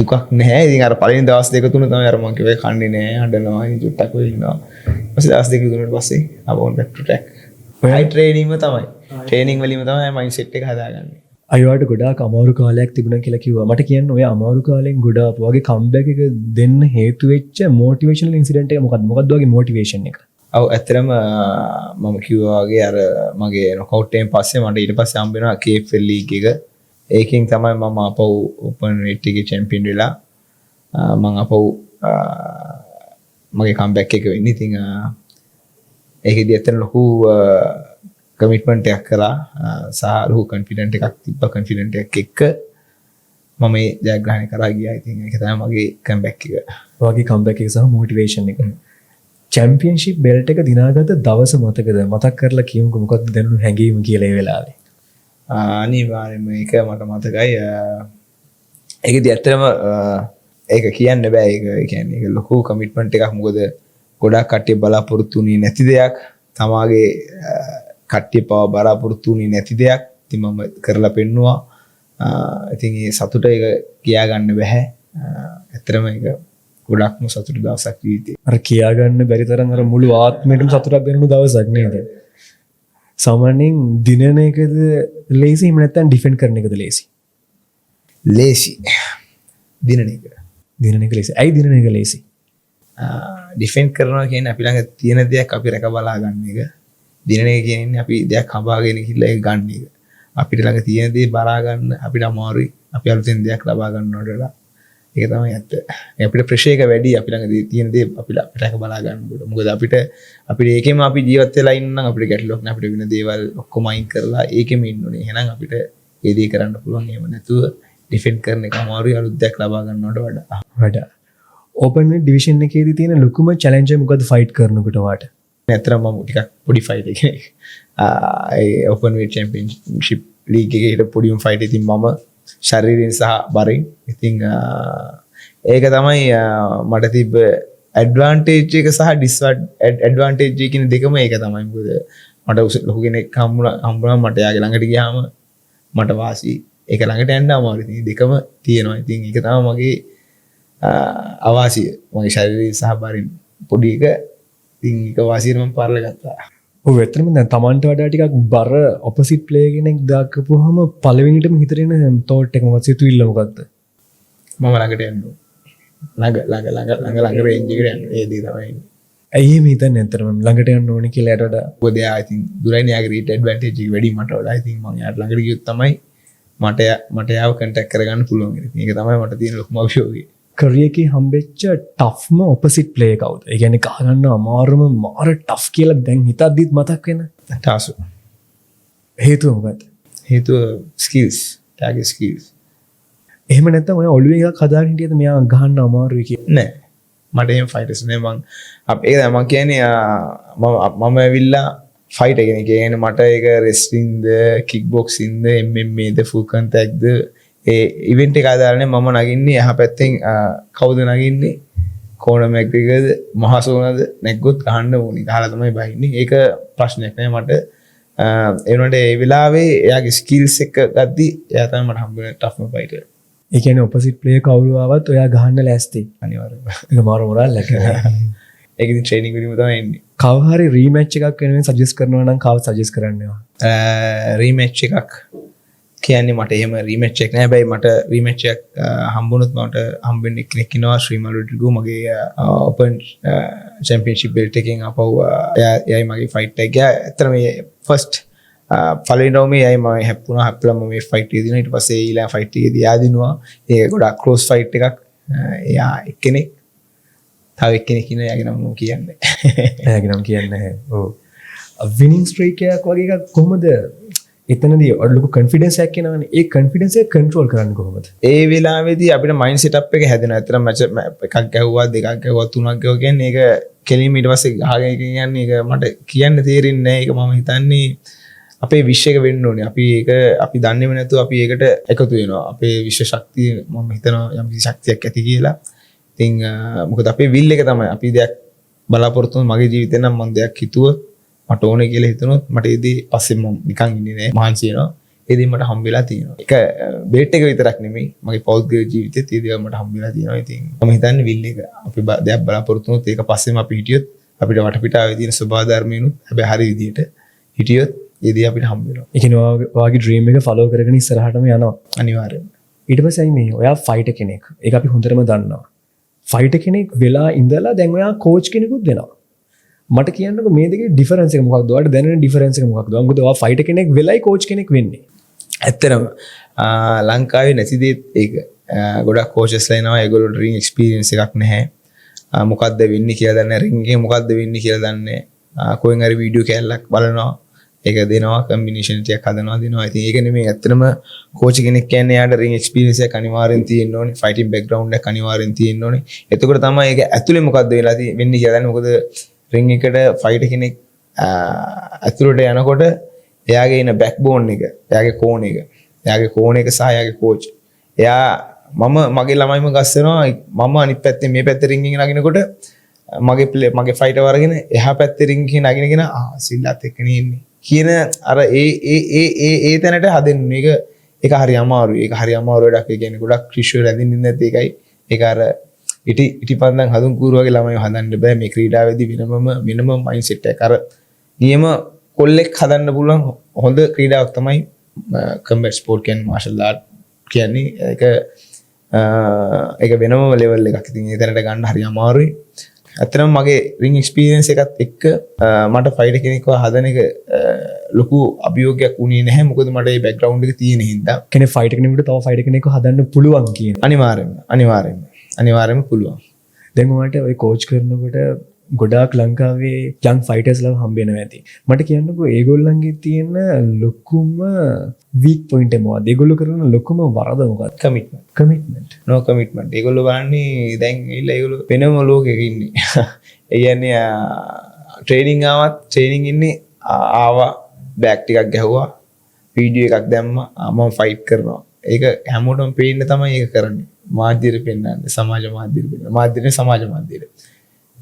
දුකක් නැහැ. ඉතින් අර පළවෙනි දවස් දෙක තුන තමයි අර මම කිව්වේ කන්නේ නෑ, හඬනවා, ඉතින් චුට්ටක් වෙ ඉන්නවා. ඊපස්සේ දවස් දෙක තුනකට පස්සේ ආපහු back to track. හයි ට්‍රේනින්ග්ම තමයි. ට්‍රේනින්ග් වලින්ම තමයි මයින්ඩ්සෙට් එක හදාගන්නේ.
අයවාට ගොඩාක් අමාරු කාලයක් තිබුණා කියලා කිව්වා. මට කියන්න ඔය අමාරු කාලෙන් ගොඩාක් වගේ කම්බැක් එක දෙන්න හේතු වෙච්ච මොටිවේෂනල් ඉන්සිඩන්ට් එක මොකක්ද? මොකක්ද වගේ මොටිවේෂන් එක?
ඔව් ඇත්තටම මම කිව්වා වගේ අර මගේ නොකවුට් එකෙන් පස්සේ මට ඊට පස්සේ හම්බ වෙනවා KFL ලීග් එක. ඒකෙන් තමයි මම ආපහු ඕපන් වෙයිට් එකේ චැම්පියන් වෙලා මම ආපහු මගේ කම්බැක් එක වෙන්නේ. ඉතින් ඒකෙදි ඇත්තට ලොකු කමිට්මන්ට් එකක් කරා සහ ලොකු කොන්ෆිඩන්ට් එකක් තිබ්බා. කොන්ෆිඩන්ට් එකක් එක්ක මම මේ ජයග්‍රහණය කරා ගියා. ඉතින් ඒක තමයි මගේ කම්බැක් එක.
ඔයගේ කම්බැක් එක සහ මොටිවේෂන් එක. චැම්පියන්ෂිප් බෙල්ට් එක දිනාගත්ත දවස මතකද? මතක් කරලා කියමුකෝ මොකක්ද දැනුණු හැඟීම කියලා ඒ වෙලාවේ.
අනිවාර්යයෙන්ම ඒක මට මතකයි. ඒකදී ඇත්තටම ඒක කියන්න බෑ. ඒක කියන්නේ ඒක ලොකු කමිට්මන්ට් එකක්. මොකද ගොඩාක් කට්ටිය බලාපොරොත්තු වෙන්නේ නැති දෙයක්. තමාගේ කට්ටිය පව බලාපොරොත්තු වෙන්නේ නැති දෙයක්. ඉතින් මම කරලා පෙන්නුවා. ඉතින් ඒ සතුට ඒක කියා ගන්න බෑ. ඇත්තටම ඒක ගොඩක්ම සතුට දවසක් ජීවිතේ.
අර කියා ගන්න බැරි තරම් අර මුළු ආත්මෙටම සතුටක් දෙනුණු දවසක් නේද? සාමාන්‍යයෙන් දිනන එකද ලේසි එහෙම නැත්නම් ඩිෆෙන්ඩ් කරන එකද ලේසි?
ලේසි දිනන එක.
දිනන එක ලේසි. ඇයි දිනන එක ලේසි?
ඩිෆෙන්ඩ් කරනවා කියන්නේ අපි ළඟ තියෙන දෙයක් අපි රැක බලා ගන්න එක. දිනන එක කියන්නේ අපි දෙයක් හඹාගෙන ගිහිල්ලා ඒක ගන්න එක. අපිට ළඟ තියෙන දේ බලා ගන්න අපිට අමාරුයි. අපි අලුතෙන් දෙයක් ලබා ගන්නවට වඩා ඒක තමයි ඇත්ත. අපිට ප්‍රෙෂර් එක වැඩි අපි ළඟ තියෙන දේ අපිට රැක බලා ගන්නකොට. මොකද අපිට ඒකෙම අපි ජීවත් වෙලා ඉන්න නම් අපිට ගැටලුවක් නෑ. අපිට වෙන දේවල් ඔක්කොම අයින් කරලා ඒකෙම ඉන්න ඕනේ. එහෙනම් අපිට ඒ දේ කරන්න පුළුවන්. එහෙම නැතුව ඩිෆෙන්ඩ් කරන එක අමාරුයි අලුත් දෙයක් ලබා ගන්නවට
වඩා. ඕපන් වෙට් ඩිවිෂන් එකේදී තියෙන ලොකුම චැලෙන්ජ් එක මොකද ෆයිට් කරනකොට වාට?
ඇත්තටම මම ටිකක් පොඩි ෆයිට් එකක්. ඒ ඕපන් වෙට් චැම්පියන්ෂිප් ලීග් එකේ හිට පොඩිම ෆයිට් ඉතින් මම ශරීරයෙන් සහ බරින් ඉතින් ඒක තමයි මට තිබ්බ ඇඩ්වාන්ටේජ් එක සහ ඩිස්ඇඩ්වාන්ටේජ් එක කියන දෙකම ඒක තමයි. මොකද මට ලොකු කෙනෙක් හම්බුණා මට යාගේ ළඟට ගියාම මට වාසි ඒක ළඟට යන්න අමාරුයි. ඉතින් දෙකම තියෙනවා. ඉතින් ඒක තමයි මගේ අවාසිය. මගේ ශරීරය සහ බරින් පොඩි එක ඉතින් ඒක වාසියට මම පාරලා ගත්තා.
ඔව් ඇත්තටම දැන් Tamanට වඩා ටිකක් බර ඔපොසිට් ප්ලේයර් කෙනෙක් දාකපුවාම පළවෙනිටම හිතට එන තෝට් එක මොකක්ද? සිතුවිල්ල මොකක්ද?
මම ළඟට යන්න ඕන. ළඟ රේන්ජ් එකට යන්න. ඒ දේ තමයි.
ඇයි එහෙම හිතන්නේ ඇත්තටම ළඟට යන්න ඕනේ කියලා යට වඩා?
මොකද එයා ඉතින් දුරයිනේ යාගේ රීට් ඇඩ්වාන්ටේජ් එක වැඩි මට වඩා. ඉතින් මම යාට ළඟට ගියොත් තමයි මට යාව කන්ටැක්ට් කරගන්න පුළුවන්. ඉතින් ඒක තමයි මට තියෙන ලොකුම අභියෝගය.
කරියර් එකේ හම්බෙච්ච ටෆ්ම ඔපොසිට් ප්ලේයර් කවුද? ඒ කියන්නේ ගහගන්න අමාරුම මාර ටෆ් කියලා දැන් හිතද්දිත් මතක් වෙන.
ටාසු.
හේතුව මොකක්ද?
හේතුව ස්කිල්ස්. යාගේ ස්කිල්ස්.
එහෙම නැත්නම් ඔය ඔළුවේ එකක් හදාගෙන හිටියද මෙයා ගහන්න අමාරුයි කියලා?
නෑ. මට එහෙම ෆයිටර්ස් නෑ. ඒක තමයි මම කියන්නේ මම ඇවිල්ලා ෆයිට් එක කියන්නේ මට ඒක රෙස්ලින්ග්ද කික් බොක්සින්ග්ද MMA ද ෆුල් කන්ටැක්ට්ද ඒ ඉවෙන්ට් එක ආදාරනේ මම නගින්නේ එහා පැත්තෙන් කවුද නගින්නේ කෝනර් මැග්ග්‍රෙගර්ද මහසෝනද නැග්ගොත් ගහන්න ඕනේ. ගහලා තමයි බහින්නේ. ඒක ප්‍රශ්නයක් නෑ මට. ඒ වුණාට ඒ වෙලාවේ එයාගේ ස්කිල්ස් එක ගද්දි එයා තමයි මට හම්බ වෙන ටෆ්ම ෆයිටර්.
ඒ කියන්නේ ඔපොසිට් ප්ලේයර් කවුරු ආවත් ඔයා ගහන්න ලෑස්ති.
අනිවාර්යයෙන්ම.
ඒක මාර මොරල් එක.
ඒක ඉතින් ට්‍රේනින් වලින්ම තමයි එන්නේ.
කව හරි රීමැච් එකක් වෙනුවෙන් සජෙස්ට් කරනවා නම් කව සජෙස්ට් කරන්නේවා?
රීමැච් එකක් කියන්නේ මට එහෙම රීමැච් එකක් නෑ. හැබැයි මට රීමැච් එකක් හම්බුනොත් මට හම්බෙන්නේ කෙනෙක් ඉන්නවා ශ්‍රීමල් රොඩ්රිගෝ මගේ ඕපන් චැම්පියන්ෂිප් බෙල්ට් එකෙන් අපව එයයි මගේ ෆයිට් එක. ඇත්තට මේ ෆස්ට් පළවෙනි රවුමේ එයයි මම හැප්පුණා. හැප්පලා මම මේ ෆයිට් එක දිනුවා. ඊට පස්සේ ඊළඟ ෆයිට් එකේදී එයා දිනුවා. ඒක ගොඩක් ක්ලෝස් ෆයිට් එකක්. එයා එක්කෙනෙක් තව එක්කෙනෙක් ඉන්න එයාගේ නම මම කියන්නේ.
එයාගේ නම කියන්නේ නැහැ. ඔව්. විනිං ස්ට්‍රීක් එකක් වගේ එකක් කොහොමද? එතනදී ලොකු කොන්ෆිඩන්ස් එකක් එනවනේ. ඒ කොන්ෆිඩන්ස් එක කන්ට්‍රෝල් කරන්නේ කොහොමද?
ඒ වෙලාවේදී අපිට මයින්ඩ් සෙටප් එක හැදෙනවා. ඇත්තටම මැච් එකක් ගැහුවා දෙකක් ගැහුවා තුනක් ගැහුවා කියන්නේ ඒක කෙලින්ම ඊට පස්සේ ගහගෙන කියන්නේ ඒක මට කියන්න තේරෙන්නේ නැහැ. ඒක මම හිතන්නේ අපේ විශ්ව එක වෙන්න ඕනේ. අපි දන්නේම නැතුව අපි ඒකට එකතු වෙනවා. අපේ විශ්ව ශක්තිය මම හිතනවා යම් කිසි ශක්තියක් ඇති කියලා. ඉතින් මොකද අපේ විල් එක තමයි අපි දෙයක් බලාපොරොත්තු වෙන මගේ ජීවිතේ නම් මම දෙයක් හිතුව මට ඕනේ කියලා හිතනොත් මට ඒදී පස්සේ මම නිකන් ඉන්නේ නෑ මහන්සි වෙනවා. ඒදී මට හම්බෙලා තියෙනවා. ඒක බේට් එක විතරක් නෙමෙයි මගේ පෞද්ගලික ජීවිතේත් ඒ දේවල් මට හම්බෙලා තියෙනවා. ඉතින් මම හිතන්නේ විල් එක අපි දෙයක් බලාපොරොත්තු වුණොත් ඒක පස්සේම අපි හිටියොත් අපිට වටපිටාවේ තියෙන ස්වභාව ධර්මයනුත් හැබැයි හරි විදියට හිටියොත් ඒ දේ අපිට හම්බ වෙනවා.
ඒ කියන්නේ ඔයාගේ ඩ්‍රීම් එක ෆලෝ කරගෙන ඉස්සරහටම යනවා.
අනිවාර්යෙන්ම.
ඊට පස්සේ මේ ඔයා ෆයිටර් කෙනෙක්. ඒක අපි හොඳටම දන්නවා. ෆයිටර් කෙනෙක් වෙලා ඉඳලා දැන් ඔයා කෝච් කෙනෙකුත් වෙනවා. මට කියන්නකො මේ දෙකේ ඩිෆරන්ස් එක මොකක්ද? ඔයාලට දැනෙන ඩිෆරන්ස් එක මොකක්ද? මොකද ඔයා ෆයිටර් කෙනෙක් වෙලයි කෝච් කෙනෙක් වෙන්නේ.
ඇත්තටම ලංකාවේ නැති දේත් ඒක. ගොඩක් කෝචස්ලා එනවා ඒගොල්ලෝ රින් එක්ස්පීරියන්ස් එකක් නැහැ. මොකද්ද වෙන්නේ කියලා දන්නේ නැහැ. රින් එකේ මොකද්ද වෙන්නේ කියලා දන්නේ නැහැ. කොහෙන් හරි වීඩියෝ කැලලක් බලනවා. ඒක දෙනවා කම්බිනේෂන් ටිකක් හදනවා දෙනවා. ඉතින් ඒක නෙමෙයි ඇත්තටම කෝච් කෙනෙක් කියන්නේ යාට රින් එක්ස්පීරියන්ස් එකක් අනිවාර්යෙන් තියෙන්න ඕනේ. ෆයිටින් බෑග්ග්‍රවුන්ඩ් එකක් අනිවාර්යෙන් තියෙන්න ඕනේ. එතකොට තමයි ඒක ඇතුලේ මොකද්ද වෙලා වෙන්නේ කියලා දන්නේ. මොකද රින් එකට ෆයිටර් කෙනෙක් ඇතුළට යනකොට එයාගේ ඉන බෑක්බෝන් එක, එයාගේ කෝන් එක, එයාගේ කෝන් එක සහ එයාගේ කෝච්. එයා මගේ ළමයිම ගස්සනවා මම අනිත් පැත්තේ මේ පැත්තේ රින් එකේ නගිනකොට මගේ ෆයිටර් වරගෙන එහා පැත්තේ රින් එකේ නගිනගෙන සිල්ලත් එක්කනේ ඉන්නේ. කියන අර ඒ තැනට හදන්නේ ඒක හරි අමාරුයි. ඒක හරි අමාරු වැඩක්. ඒ කියන්නේ ගොඩක් ක්‍රිෂුව රැඳින්න නැති එකයි. ඒක අර ඉටිපන්දන් හදුන් කූරු වගේ ළමයි හදන්න බෑ මේ ක්‍රීඩාවේදී වෙනම මයින්ඩ්සෙට් එක. අර නියම කොල්ලෙක් හදන්න පුළුවන් හොඳ ක්‍රීඩාවක් තමයි කම්බැට් ස්පෝර්ට් කියන්නේ මාෂල් ආර්ට් කියන්නේ. ඒක වෙනම ලෙවල් එකක්. ඉතින් ඒ තැනට ගන්න හරි අමාරුයි. ඇත්තටම මගේ රින් එක්ස්පීරියන්ස් එකත් එක්ක මට ෆයිටර් කෙනෙක්ව හදන එක ලොකු අභියෝගයක් වුණේ නැහැ. මොකද මට මේ බෑග්ග්‍රවුන්ඩ් එක තියෙන හින්දා.
කෙනෙක් ෆයිටර් කෙනෙකුට තව ෆයිටර් කෙනෙක්ව හදන්න පුළුවන් කියන.
අනිවාර්යෙන්ම පුළුවන්.
දැන් මට ඔය කෝච් කරනකොට ගොඩාක් ලංකාවේ යන් ෆයිටර්ස්ලා හම්බෙනවා ඇති. මට කියන්නකෝ ඒගොල්ලන්ගේ තියෙන ලොකුම වීක් පොයින්ට් එක මොකක්ද? ඒගොල්ලෝ කරන ලොකුම වරද මොකක්ද? කමිට්මන්ට්.
නෝ කමිට්මන්ට්. ඒගොල්ලෝ බලන්නේ දැන් ඉල්ල ඒගොල්ලෝ වෙනම ලෝකෙක ඉන්නේ. ඒ කියන්නේ ට්‍රේනින් ආවත් ට්‍රේනින් ඉන්නේ ආවා බෑග් ටිකක් ගැහුවා වීඩියෝ එකක් දැම්මා මම ෆයිට් කරනවා. ඒක හැමෝටම පේන්න තමයි ඒක කරන්නේ. මාධ්‍යෙට පෙන්නන්නේ සමාජ මාධ්‍යෙට පෙන්නන්නේ. මාධ්‍යෙට සමාජ මාධ්‍යෙට.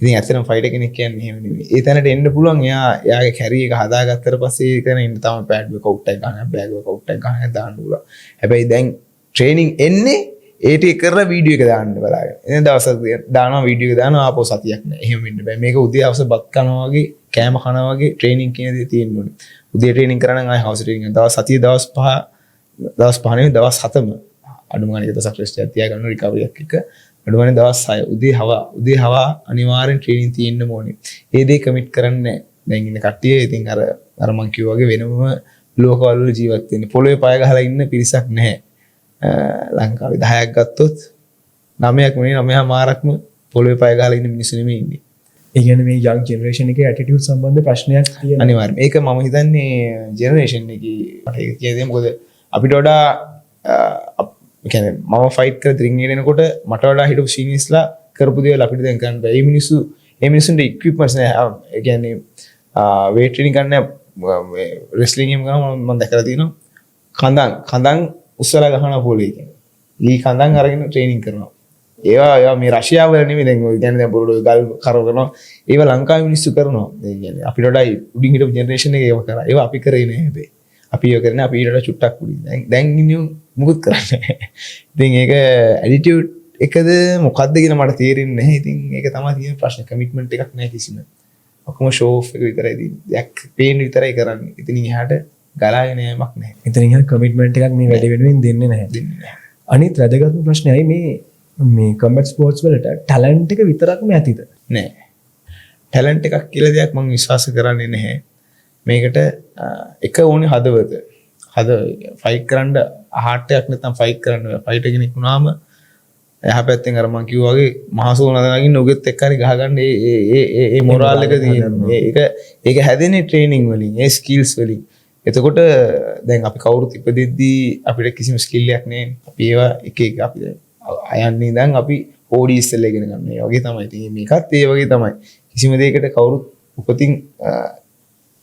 ඉතින් ඇත්තටම ෆයිටර් කෙනෙක් කියන්නේ එහෙම නෙවෙයි. ඒ තැනට එන්න පුළුවන්. එයාගේ කැරි එක හදාගත්තට පස්සේ ඒක කරන ඉන්න තමයි පෑඩ් වර්කවුට් එක ගන්න, බෑග් වර්කවුට් එක ගන්න දාන්න පුළුවන්. හැබැයි දැන් ට්‍රේනින් එන්නේ ඒ ටික කරලා වීඩියෝ එක දාන්න බලාගෙන. එන දවසක් දානවා වීඩියෝ එක දානවා ආපහු සතියක් නෑ. එහෙම වෙන්න බෑ. මේක උදේ හවස බත් කනවා වගේ, කෑම කනවා වගේ ට්‍රේනින් කියන දේ තියෙන්න ඕනේ. උදේ ට්‍රේනින් කරා නම් ආයෙ හවස ට්‍රේනින් කරනවා. දවස් 5 නෙවෙයි දවස් 7ම අඩුම ගානේ දවසක් රෙස්ට් එකක් තියාගන්න රිකවරියක් එක. අඩුවනේ දවස් 6 උදේ හවා අනිවාර්යෙන් ට්‍රේනින් තියෙන්න ඕනේ. ඒ දේ කමිට් කරන්නේ දැන් ඉන්න කට්ටිය. ඉතින් අර මං කිව්වා වගේ වෙනම ලෝකවල ජීවත් වෙන්නේ. පොළොවේ පය ගහලා ඉන්න පිරිසක් නැහැ. ලංකාවේ 10ක් ගත්තොත් 9ක් නෙවෙයි 9 මාරක්ම පොළොවේ පය ගහලා ඉන්න මිනිස්සු නෙමෙයි ඉන්නේ.
ඒ කියන්නේ මේ යන් ජෙනරේෂන් එකේ ඇටිටියුඩ් සම්බන්ධ ප්‍රශ්නයක් තියෙනවා.
අනිවාර්යයෙන්. ඒක මම හිතන්නේ ජෙනරේෂන් එකේ මට ඒක කියන්නේ මොකද අපිට වඩා කියන්නේ මම ෆයිට් කරලා රින් එකට එනකොට මට වඩා හිටපු සීනියර්ස්ලා කරපු දේවල් අපිට දැන් කරන්න බෑ. මේ මිනිස්සුන්ට ඉක්විප්මන්ට්ස් නැහැ. ඒ කියන්නේ වේට් ට්‍රේනින් කරන්න රෙස්ලිං එකම කරනවා මම දැකලා තියෙනවා. කඳන් උස්සලා ගහනවා පොළේ කියන්නේ. ඊ කඳන් අරගෙන ට්‍රේනින් කරනවා. ඒවා මේ රෂ්‍යාව වල නෙමෙයි දැන් ඔය කියන්නේ දැන් පොරොඩ ගල් කරවනවා. ඒවා ලංකාවේ මිනිස්සු කරනවා. ඒ කියන්නේ අපිට වඩා උඩින් හිටපු ජෙනරේෂන් එකේ ඒවා කරා. ඒවා අපි කරේ නෑ හැබැයි. අපි ඒවා කරන්නේ අපි ඊට වඩා චුට්ටක් උඩින්. දැන් ඉන්නේ මුකුත් කරන්නේ. ඉතින් ඒක ඇටිටියුඩ් එකද මොකද්ද කියලා මට තේරෙන්නේ නැහැ. ඉතින් ඒක තමයි තියෙන ප්‍රශ්නේ. කමිට්මන්ට් එකක් නැහැ කිසිම. ඔක්කොම ෂෝ ඔෆ් එක විතරයි දෙන්නේ. දෙයක් පේන්න විතරයි කරන්නේ. ඉතින් එහාට ගලාගෙන යෑමක් නැහැ.
ඉතින් එහා කමිට්මන්ට් එකක් මේ වැඩ වෙනුවෙන් දෙන්නේ නැහැ. අනිත් වැදගත්ම ප්‍රශ්නයයි මේ කම්බැට් ස්පෝර්ට්ස් වලට ටැලන්ට් එක විතරක්ම ඇතිද?
නෑ. ටැලන්ට් එකක් කියලා දෙයක් මම විශ්වාස කරන්නේ නැහැ. මේකට එක ඕනේ හදවත. ෆයිට් කරන්න හાર્ට් එකක් නැත්නම් ෆයිට් කරන්න බෑ. ෆයිටර් කෙනෙක් වුණාම එහා පැත්තෙන් අර මං කිව්වා වගේ මහසෝන නගින්න ඔගෙත් එක්ක හරි ගහගන්න ඒ මොරාල් එක තියෙනවා. ඒක හැදෙන්නේ ට්‍රේනින් වලින්, ඒ ස්කිල්ස් වලින්. එතකොට දැන් අපි කවුරුත් ඉපදෙද්දී අපිට කිසිම ස්කිල් එකක් නැහැ. අපි ඒවා එක අපි අයන්නේ ඉඳන් අපි ඕඩි ඉස්සෙල්ලා ඉගෙන ගන්න. ඒ වගේ තමයි. ඉතින් මේකත් ඒ වගේ තමයි. කිසිම දෙයකට කවුරුත් උපතින්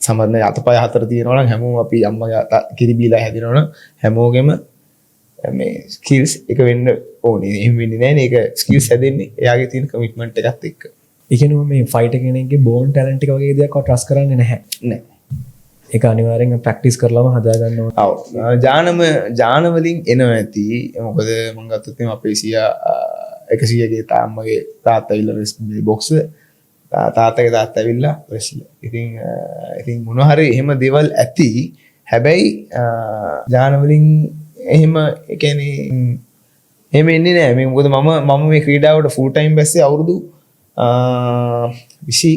සමහරවිට අතපය හතර තියෙනවා නම් හැමෝම අපි අම්මගේ කිරි බීලා හැදිනවා නම් හැමෝගෙම මේ ස්කිල්ස් එක වෙන්න ඕනේ. එහෙම වෙන්නේ නැහැ නේ. ඒක ස්කිල්ස් හැදෙන්නේ එයාගේ තියෙන කමිට්මන්ට් එකත් එක්ක.
ඒ කියන්නේ මේ ෆයිටර් කෙනෙක්ගේ බෝන් ටැලන්ට් එක වගේ දෙයක් ට්‍රස්ට් කරන්නේ නැහැ.
නෑ.
ඒක අනිවාර්යෙන් ප්‍රැක්ටිස් කරලාම හදා ගන්න ඕනේ.
ඔව්. ජාන වලින් එනවා ඇති. මොකද මම ගත්තොත් අපේ 100ගේ තාම්මගේ තාත්තා ඇවිල්ලා බොක්ස් තාත්තගේ තාත්තා ඇවිල්ලා රෙස්ලර්. ඉතින් මොනවා හරි එහෙම දේවල් ඇති. හැබැයි ජාන වලින් එහෙම ඒ කියන්නේ එහෙම එන්නේ නැහැ. මේ මොකද මම මේ ක්‍රීඩාවට ෆුල් ටයිම් බැස්සේ අවුරුදු 20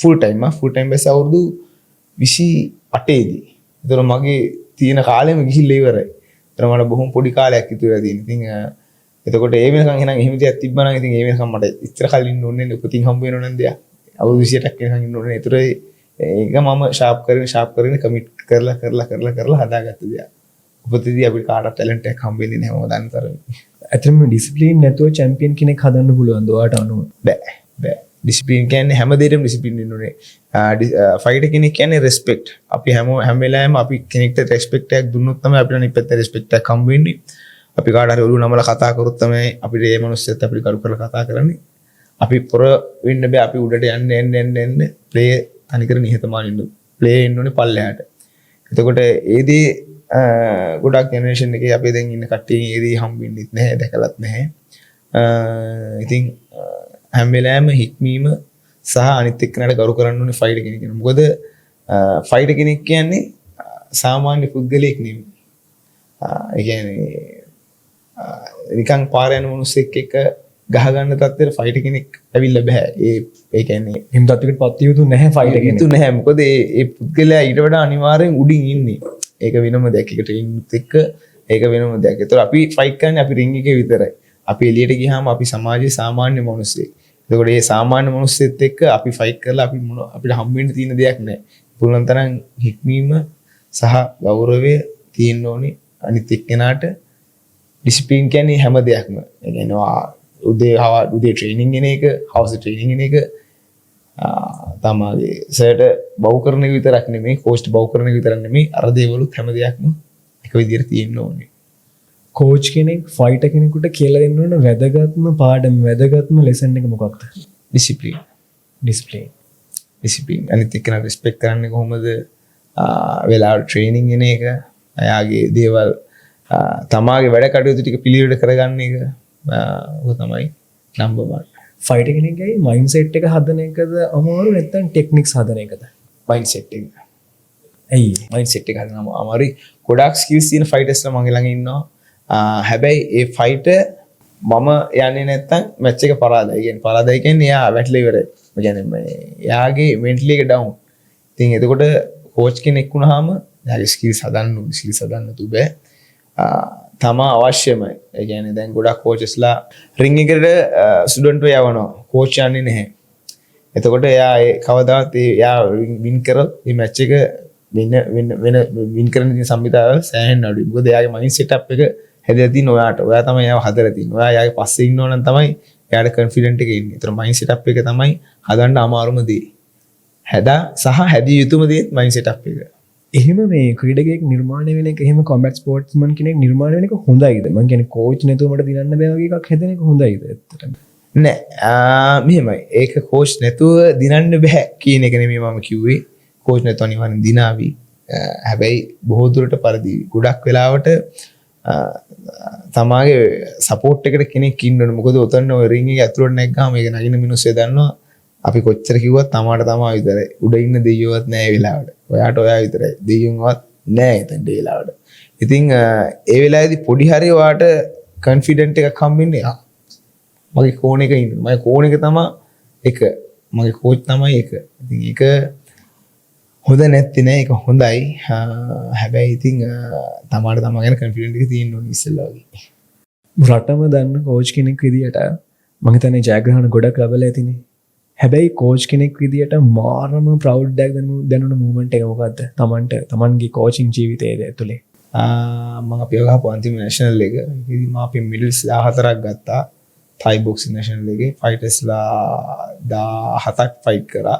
ෆුල් ටයිම් බැස්සේ අවුරුදු 28 දී. ඒතර මගේ තියෙන කාලෙම ගිහිල්ලා ඉවරයි. ඒතර මට බොහොම පොඩි කාලයක් ඉතුරුලා තියෙන. ඉතින් එතකොට ඒ වෙනකන් එහෙනම් එහෙම දෙයක් තිබ්බා නම් ඉතින් ඒ වෙනකන් මට ඉස්සර කලින් ඉන්න ඕනේ නේ. උපතින් හම්බ වෙනව නම් දෙයක්. අවුරුදු 28ක් වෙනකන් ඉන්න ඕනේ. ඒතර ඒක මම ෂාප් කරගෙන කමිට් කරලා හදාගත්ත දෙයක්. උපතේදී අපිට කාටවත් ටැලන්ට් එකක් හම්බ වෙන්නේ නැහැ මම දන්න තරමේ.
ඇත්තටම ඩිසිප්ලින් නැතුව චැම්පියන් කෙනෙක් හදන්න පුළුවන් ඔයාට අනුව.
බෑ. ඩිසිප්ලින් කියන්නේ හැම දෙයකම ඩිසිප්ලින් ඉන්න ඕනේ. ෆයිටර් කෙනෙක් කියන්නේ රෙස්පෙක්ට්. අපි හැම වෙලාවෙම අපි කෙනෙක්ට රෙස්පෙක්ට් එකක් දුන්නොත් තමයි අපිට අනිත් පැත්තට රෙස්පෙක්ට් එකක් හම්බ වෙන්නේ. අපි කාට හරි ඔළුව නමලා කතා කරොත් තමයි අපිට මේ මිනිස්සුත් අපිට කරු කරලා කතා කරන්නේ. අපි පොර වෙන්න බෑ. අපි උඩට යන්න ප්ලේ අනිකර නිහතමානී ඉන්න. ප්ලේ එන්න ඕනේ පල්ලෙහාට. එතකොට ඒදී ගොඩක් ජෙනරේෂන් එකේ අපි දැන් ඉන්න කට්ටිය ඒදී හම්බෙන්නෙත් නැහැ, දැකලත් නැහැ. ඉතින් හැම වෙලාවෙම හික්මීම සහ අනිත් එක්කනට කරු කරන්න ඕනේ ෆයිටර් කෙනෙක්. මොකද ෆයිටර් කෙනෙක් කියන්නේ සාමාන්‍ය පුද්ගලයෙක් නෙමෙයි. ඒ කියන්නේ නිකන් පාර යන මිනිස්සෙක් එක්ක ගහ ගන්න තත්ත්වෙට ෆයිටර් කෙනෙක් ඇවිල්ලා බෑ. ඒ කියන්නේ
හිම තත්ත්වයකට පත් යුතු නැහැ ෆයිටර් කෙනෙක්.
යුතු නැහැ. මොකද ඒ පුද්ගලයා ඊට වඩා අනිවාර්යෙන් උඩින් ඉන්නේ. ඒක වෙනම දෙයක්. ඒක ට්‍රේනින්ග්ත් එක්ක ඒක වෙනම දෙයක්. ඒතකොට අපි ෆයිට් කරන්නේ අපි රින්ග් එකේ විතරයි. අපි එළියට ගියාම අපි සමාජයේ සාමාන්‍ය මිනිස්සෙක්. එතකොට මේ සාමාන්‍ය මිනිස්සෙත් එක්ක අපි ෆයිට් කරලා අපිට හම් වෙන්න තියෙන දෙයක් නැහැ. පුළුවන් තරම් හික්මීම සහ ගෞරවය තියෙන්න ඕනේ අනිත් එක්කෙනාට. ඩිසිප්ලින් කියන්නේ හැම දෙයක්ම. ඒ කියන්නේ උදේ ට්‍රේනින්ග් එන එක, හවස ට්‍රේනින්ග් එන එක තමගේ සර්ට බව් කරන එක විතරක් නෙමෙයි, කෝච්ට බව් කරන එක විතරක් නෙමෙයි, අර දේවලුත් හැම දෙයක්ම එක විදිහට තියෙන්න ඕනේ.
කෝච් කෙනෙක් ෆයිටර් කෙනෙකුට කියලා දෙන්න ඕන වැදගත්ම පාඩම, වැදගත්ම ලෙසන් එක මොකක්ද?
ඩිසිප්ලින්. ඩිසිප්ලින්. අනිත් එක්කෙනා රිස්පෙක්ට් කරන්නේ කොහොමද? වෙලාවට ට්‍රේනින්ග් එන එක, අයාගේ දේවල් තමාගේ වැඩ කටයුතු ටික පිළිවෙලට කරගන්න එක ඔය තමයි නම්බර් 1.
ෆයිටර් කෙනෙක්ගේ මයින්ඩ්සෙට් එක හදන එකද අමාරු නැත්නම් ටෙක්නික්ස් හදන එකද?
මයින්ඩ්සෙට් එක.
ඇයි?
මයින්ඩ්සෙට් එක හදනම අමාරුයි. ගොඩාක් ස්කිල්ස් තියෙන ෆයිටර්ස්ලා මගේ ළඟ ඉන්නවා. හැබැයි ඒ ෆයිටර් මම යන්නේ නැත්තම් මැච් එක පරාදයි. කියන්නේ පරාදයි කියන්නේ එයා වැටලා ඉවරයි. ඒ කියන්නේ එයාගේ මෙන්ටලි එක ඩවුන්. ඉතින් එතකොට කෝච් කෙනෙක් වුණාම එයාගේ ස්කිල්ස් හදන්න තු බෑ. තමා අවශ්‍යමයි. ඒ කියන්නේ දැන් ගොඩක් කෝචස්ලා රින්ග් එකට ස්ටුඩන්ට්ව යවනවා. කෝච් යන්නේ නැහැ. එතකොට එයා කවදාවත් එයා වින් කරොත් මේ මැච් එක වින් කරන සම්විධානවල සෑහෙන්න අඩුයි. මොකද එයාගේ මයින්ඩ් සෙටප් එක හැදලා තියෙන ඔයාට. ඔයා තමයි එයාව හදලා තියෙන්නේ. ඔයා එයාගේ පස්සේ ඉන්නව නම් තමයි එයාට කොන්ෆිඩන්ට් එක එන්නේ. ඒතර මයින්ඩ් සෙටප් එක තමයි හදන්න අමාරුම දේ. හැදිය යුතුම දේ මයින්ඩ් සෙටප් එක.
එහෙම මේ ක්‍රීඩකයෙක් නිර්මාණය වෙන එක, එහෙම කොම්බැට් ස්පෝර්ට්ස්මන් කෙනෙක් නිර්මාණය වෙන එක හොඳයිද? මං කියන්නේ කෝච් නැතුව මට දිනන්න බෑ වගේ එකක් හැදෙන එක හොඳයිද ඇත්තටම?
නෑ මෙහෙමයි. ඒක කෝච් නැතුව දිනන්න බෑ කියන එක නෙමෙයි මම කිව්වේ. කෝච් නැතුව අනිවාර්යෙන් දිනාවි. හැබැයි බොහෝ දුරට පරිදි ගොඩක් වෙලාවට තමාගේ සපෝට් එකට කෙනෙක් ඉන්න ඕනේ. මොකද උතන ඔය රින්ග් එක ඇතුළට නැග්ගාම ඒක නගින මිනිස්සු දන්නවා අපි කොච්චර කිව්වත් තමාට තමා විතරයි. උඩ ඉන්න දෙයියෝවත් නෑ ඒ වෙලාවට. ඔයාට ඔයා විතරයි. දෙයියෝවත් නෑ එතන ඒ වෙලාවට. ඉතින් ඒ වෙලාවේදී පොඩි හරි ඔයාට කොන්ෆිඩන්ට් එකක් හම්බෙන්නේ මගේ කෝණ එක ඉන්න. මගේ කෝණ එක තමයි එක. මගේ කෝච් තමයි එක. ඉතින් ඒක හොඳ නැත්තේ නෑ. ඒක හොඳයි. හැබැයි ඉතින් තමාට තමා ගැන කොන්ෆිඩන්ට් එක තියෙන්න ඕනේ ඉස්සෙල්ලා වගේ.
රටම දන්න කෝච් කෙනෙක් විදියට මම හිතන්නේ ජයග්‍රහණ ගොඩක් ලැබලා ඇතිනේ. හැබැයි කෝච් කෙනෙක් විදියට මාරම ප්‍රවුඩ් එකක් දැනුණ මූමන්ට් එක මොකද්ද? තමන්ගේ කෝචින් ජීවිතයේ ඇතුලේ.
මම අපි ගහපු අන්තිම නැෂනල් එක. ඉතින් මම අපි මිඩල්ස් 14ක් ගත්තා. thai boxing national එකේ ෆයිටර්ස්ලා 17ක් ෆයිට් කරා.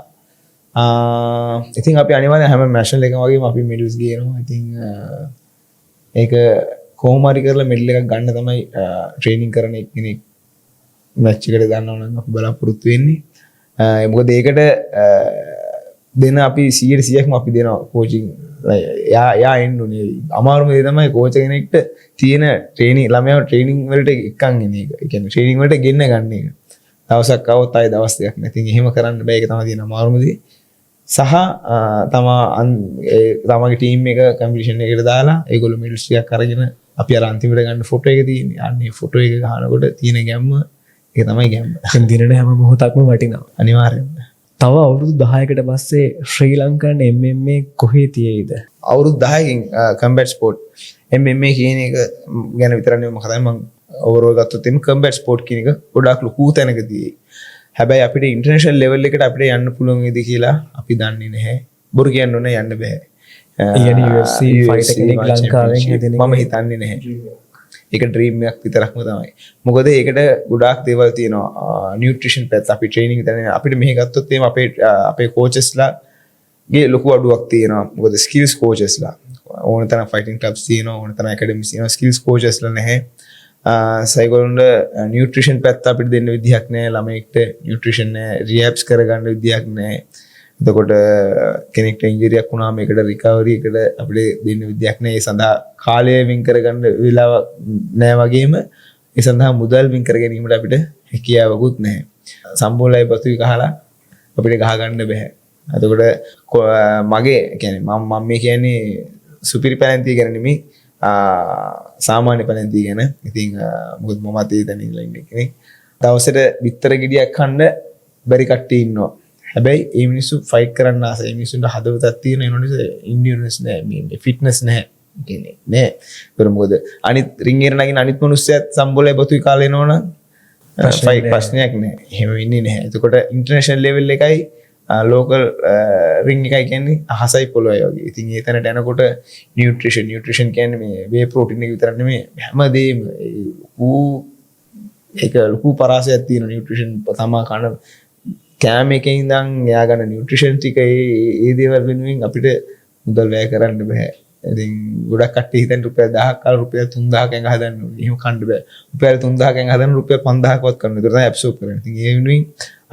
ඉතින් අපි අනිවාර්යෙන් හැම නැෂනල් එකම වගේම අපි මිඩල්ස් ගේනවා. ඉතින් ඒක කොහොම හරි කරලා මෙඩල් එකක් ගන්න තමයි ට්‍රේනින් කරන කෙනෙක් මැච් එකට ගන්නව නම් අපි බලාපොරොත්තු වෙන්නේ. මොකද ඒකට දෙන අපි 100%ක්ම අපි දෙනවා කෝචින්. යා එන්න ඕනේ. අමාරුම දේ තමයි කෝච් කෙනෙක්ට තියෙන ට්‍රේනින් ළමයාව ට්‍රේනින් වලට එක්කන් එන එක. ඒ කියන්නේ ට්‍රේනින් වලට ගෙන්න ගන්න එක. දවසක් આવොත් ආයේ දවස් දෙකක් නැති. ඉතින් එහෙම කරන්න බෑ. ඒක තමයි තියෙන අමාරුම දේ. සහ තමගේ ටීම් එක කම්පිටිෂන් එකට දාලා ඒගොල්ලෝ මෙඩල්ස් ටිකක් අරගෙන අපි අර අන්තිමට ගන්න ෆොටෝ එක තියෙන්නේ. අන්නේ ෆොටෝ එක ගන්නකොට තියෙන ගැම්ම ඒක තමයි ගැම්ම.
දැන් දිනන හැම මොහොතක්ම වටිනවා.
අනිවාර්යෙන්ම.
තව අවුරුදු 10කට පස්සේ ශ්‍රී ලංකාවේ MMA කොහේ තියෙයිද?
අවුරුදු 10කින් කම්බැට් ස්පෝර්ට් MMA කියන එක ගැන විතරක් නෙවෙයි මම කතා කරන්නේ. මම ඕවරෝල් ගත්තොත් එimhe කම්බැට් ස්පෝර්ට් කියන එක ගොඩාක් ලොකු තැනකදී. හැබැයි අපිට ඉන්ටර්නැෂනල් ලෙවල් එකට අපිට යන්න පුළුවන් වේද කියලා අපි දන්නේ නැහැ. බොරු කියන්න ඕනේ යන්න බෑ.
UFC ෆයිටර් කෙනෙක් ලංකාවෙන් හැදෙන
මම හිතන්නේ නැහැ. ඒක ඩ්‍රීම් එකක් විතරක්ම තමයි. මොකද ඒකට ගොඩාක් දේවල් තියෙනවා. නියුට්‍රිෂන් පැත්ත අපි ට්‍රේනින් දැන අපිට මෙහෙ ගත්තොත් එහෙම අපේ කෝචස්ලාගේ ලොකු අඩුවක් තියෙනවා. මොකද ස්කිල්ස් කෝචස්ලා ඕන තරම් ෆයිටින් ක්ලබ්ස් තියෙනවා, ඕන තරම් ඇකඩමිස් තියෙනවා. ස්කිල්ස් කෝචස්ලා නැහැ. සයිකෝලොන්ට නියුට්‍රිෂන් පැත්ත අපිට දෙන්න විදිහක් නැහැ. ළමයින්ට නියුට්‍රිෂන් නැහැ, රිහැබ්ස් කරගන්න විදිහක් නැහැ. එතකොට කෙනෙක්ට ඉන්ජරියක් වුණාම ඒකට රිකවරි එකට අපිට දෙන්න විදියක් නැහැ. ඒ සඳහා කාලය වින් කරගන්න වෙලාව නැහැ වගේම ඒ සඳහා මුදල් වින් කර ගැනීමට අපිට හැකියාවකුත් නැහැ. සම්බෝලයි බතුයි ගහලා අපිට ගහ ගන්න බෑ. එතකොට මගේ කියන්නේ මම මේ කියන්නේ සුපිරි පැලැන්තිය ගැන නෙමෙයි සාමාන්‍ය පැලැන්තිය ගැන. ඉතින් මොකද මම අතේ දැන් ඉඳලා ඉන්නේ කෙනෙක්. දවසට බිත්තර ගෙඩියක් කන්න බැරි කට්ටිය ඉන්නවා. හැබැයි ඒ මිනිස්සු ෆයිට් කරන්න ආසයි. ඒ මිනිස්සුන්ට හදවතක් තියෙන ඒ නිසා ඉන්ඩියුරන්ස් නැහැ, මේ ෆිට්නස් නැහැ කියන්නේ නෑ. ඒක මොකද අනිත් රින් එක නගින අනිත් මිනිස්සුත් සම්බෝලේ බතුයි කාලේ එනවනම් ෆයිට් ප්‍රශ්නයක් නෑ. එහෙම වෙන්නේ නැහැ. එතකොට ඉන්ටර්නැෂනල් ලෙවල් එකයි ලෝකල් රින් එකයි කියන්නේ අහසයි පොළොවයි වගේ. ඉතින් ඒ තැනට යනකොට නියුට්‍රිෂන් කියන්නේ මේ වේ ප්‍රෝටීන් එක විතරක් නෙමෙයි හැමදේම ඒක ලොකු පරාසයක් තියෙන නියුට්‍රිෂන් තමා කන කෑම එකේ ඉඳන් එයා ගන්න නියුට්‍රිෂන් ටික ඒ දේවල් වෙනුවෙන් අපිට මුදල් වැය කරන්න බෑ. ඉතින් ගොඩක් කට්ටිය හිතන්නේ රුපියල් 1000ක් කාලා රුපියල් 3000ක් එකක් හදන්න ඕනේ. එහෙම කන්න බෑ. රුපියල් 3000ක් එකක් හදන්න රුපියල් 5000ක්වත් කරන්න. ඒක තමයි ඇබ්සෝබ් කරන්නේ. ඉතින් ඒ වෙනුවෙන්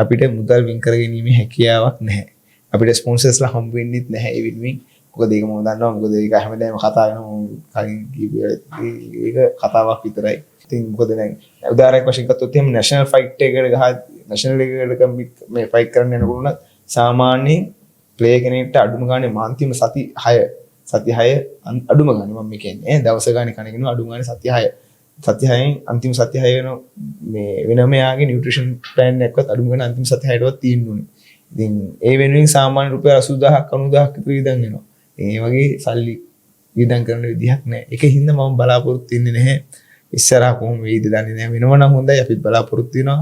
අපිට මුදල් වින් කරගැනීමේ හැකියාවක් නැහැ. අපිට ස්පොන්සර්ස්ලා හම්බ වෙන්නෙත් නැහැ ඒ වෙනුවෙන්. මොකද ඒක මම දන්නවා. මොකද ඒක හැමදාම කතා වෙනවා. කලින් ඒක කතාවක් විතරයි. ඉතින් මොකද දැන් උදාහරණයක් වශයෙන් ගත්තොත් එහෙම නැෂනල් ෆයිට් එකකට ගහ නැෂනල් එකකට මේ ෆයිට් කරන්න යනකොට උනත් සාමාන්‍යයෙන් ප්ලේයර් කෙනෙක්ට අඩුම ගානේ මාන්තිම සති 6 අඩුම ගානේ මම කියන්නේ දවස ගානේ කන කෙනා අඩුම ගානේ සති 6 6න් අන්තිම සති 6 වෙන මේ වෙනම යාගේ නියුට්‍රිෂන් ප්ලෑන් එකක්වත් අඩුම ගානේ අන්තිම සති 6ටවත් තියෙන්න ඕනේ. ඉතින් ඒ වෙනුවෙන් සාමාන්‍ය රුපියල් 80000ක් 90000ක් විතර වියදම් වෙනවා. ඒ වගේ සල්ලි වියදම් කරන්න විදිහක් නැහැ. ඒකින් හින්දා මම බලාපොරොත්තු වෙන්නේ නැහැ. ඉස්සරහ කොහොම වෙයිද දන්නේ නැහැ. වෙනව නම් හොඳයි අපිත් බලාපොරොත්තු වෙනවා.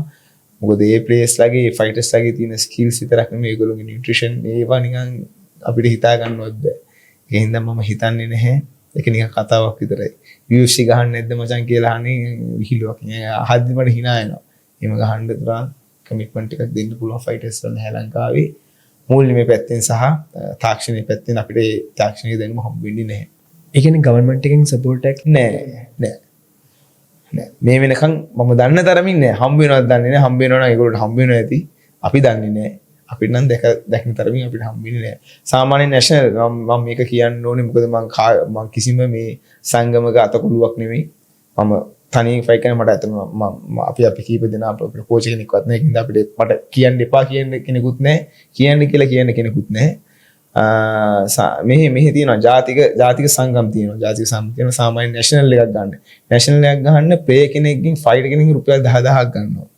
මොකද ඒ ප්ලේයර්ස් ලාගේ ෆයිටර්ස් ලාගේ තියෙන ස්කිල්ස් විතරක් නෙමෙයි ඒගොල්ලෝගේ නියුට්‍රිෂන් ඒවා නිකන් අපිට හිතා ගන්නවත් බෑ. ඒ හින්දා මම හිතන්නේ නැහැ. ඒක නිකන් කතාවක් විතරයි. UFC ගහන්නේ නැද්ද මචං කියලා අහන්නේ විහිළුවක්. අහද්දි මට hina එනවා. එහෙම ගහන්න තරම් කමිට්මන්ට් එකක් දෙන්න පුළුවන් ෆයිටර්ස් වල නැහැ ලංකාවේ. මූල්‍යමය පැත්තෙන් සහ තාක්ෂණීය පැත්තෙන් අපිට ඒ තාක්ෂණීය දැනුම හම්බ වෙන්නේ නැහැ.
ඒ කියන්නේ ගවර්න්මන්ට් එකෙන් සපෝට් එකක්
නෑ. මේ වෙනකන් මම දන්න තරමින් නෑ. හම්බ වෙනවද දන්නේ නෑ. හම්බ වෙනවා නම් ඒගොල්ලන්ට හම්බ වෙනවා ඇති. අපි දන්නේ නෑ. අපිට නම් දැකන තරමින් අපිට හම්බ වෙන්නේ නෑ. සාමාන්‍ය නැෂනල් මම මේක කියන්න ඕනේ මොකද මම කිසිම මේ සංගමක අතකොළුවක් නෙමෙයි. මම තනියෙන් ෆයිට් කරන මට අතන අපි කීප දෙනා අපේ කෝච් කෙනෙක්වත් නැහැ. ඒකින්ද අපිට මට කියන්න එපා කියන කෙනෙකුත් නැහැ. කියන්න කියලා කියන කෙනෙකුත් නැහැ. මෙහි තියෙනවා ජාතික සංගම් තියෙනවා. ජාතික සංගම් තියෙනවා සාමාන්‍ය නැෂනල් එකක් ගන්න. නැෂනල් එකක් ගහන්න ප්ලේයර් කෙනෙක්ගෙන් ෆයිටර් කෙනෙක්ගෙන් රුපියල් 10000ක් ගන්නවා.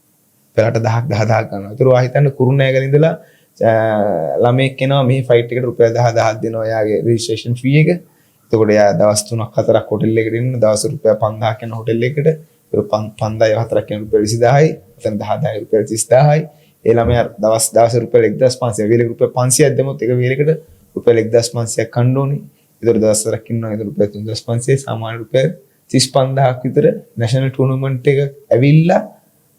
පෙරට 10000ක් ගන්නවා. ඒතර ඔයා හිතන්න කුරුණෑගල ඉඳලා ළමෙක් කෙනා මේ ෆයිට් එකට රුපියල් 10000ක් දෙනවා එයාගේ රෙජිස්ට්‍රේෂන් ෆී එක. එතකොට එයා දවස් 3ක් 4ක් හොටෙල් එකට ඉන්න දවස් රුපියල් 5000ක් යන හොටෙල් එකට 5000 4ක් යන රුපියල් 20000යි. එතන 10000 රුපියල් 30000යි. ඒ ළමයා දවස් රුපියල් 1500 වේලෙක රුපියල් 500ක් දෙමුත් එක වේලෙකට රුපියල් 1500ක් කන්න ඕනේ. ඒතර දවස් 4ක් ඉන්නවා. ඒතර රුපියල් 3500 සාමාන්‍ය රුපියල් 35000ක් විතර නැෂනල් ටූර්නමන්ට් එක ඇවිල්ලා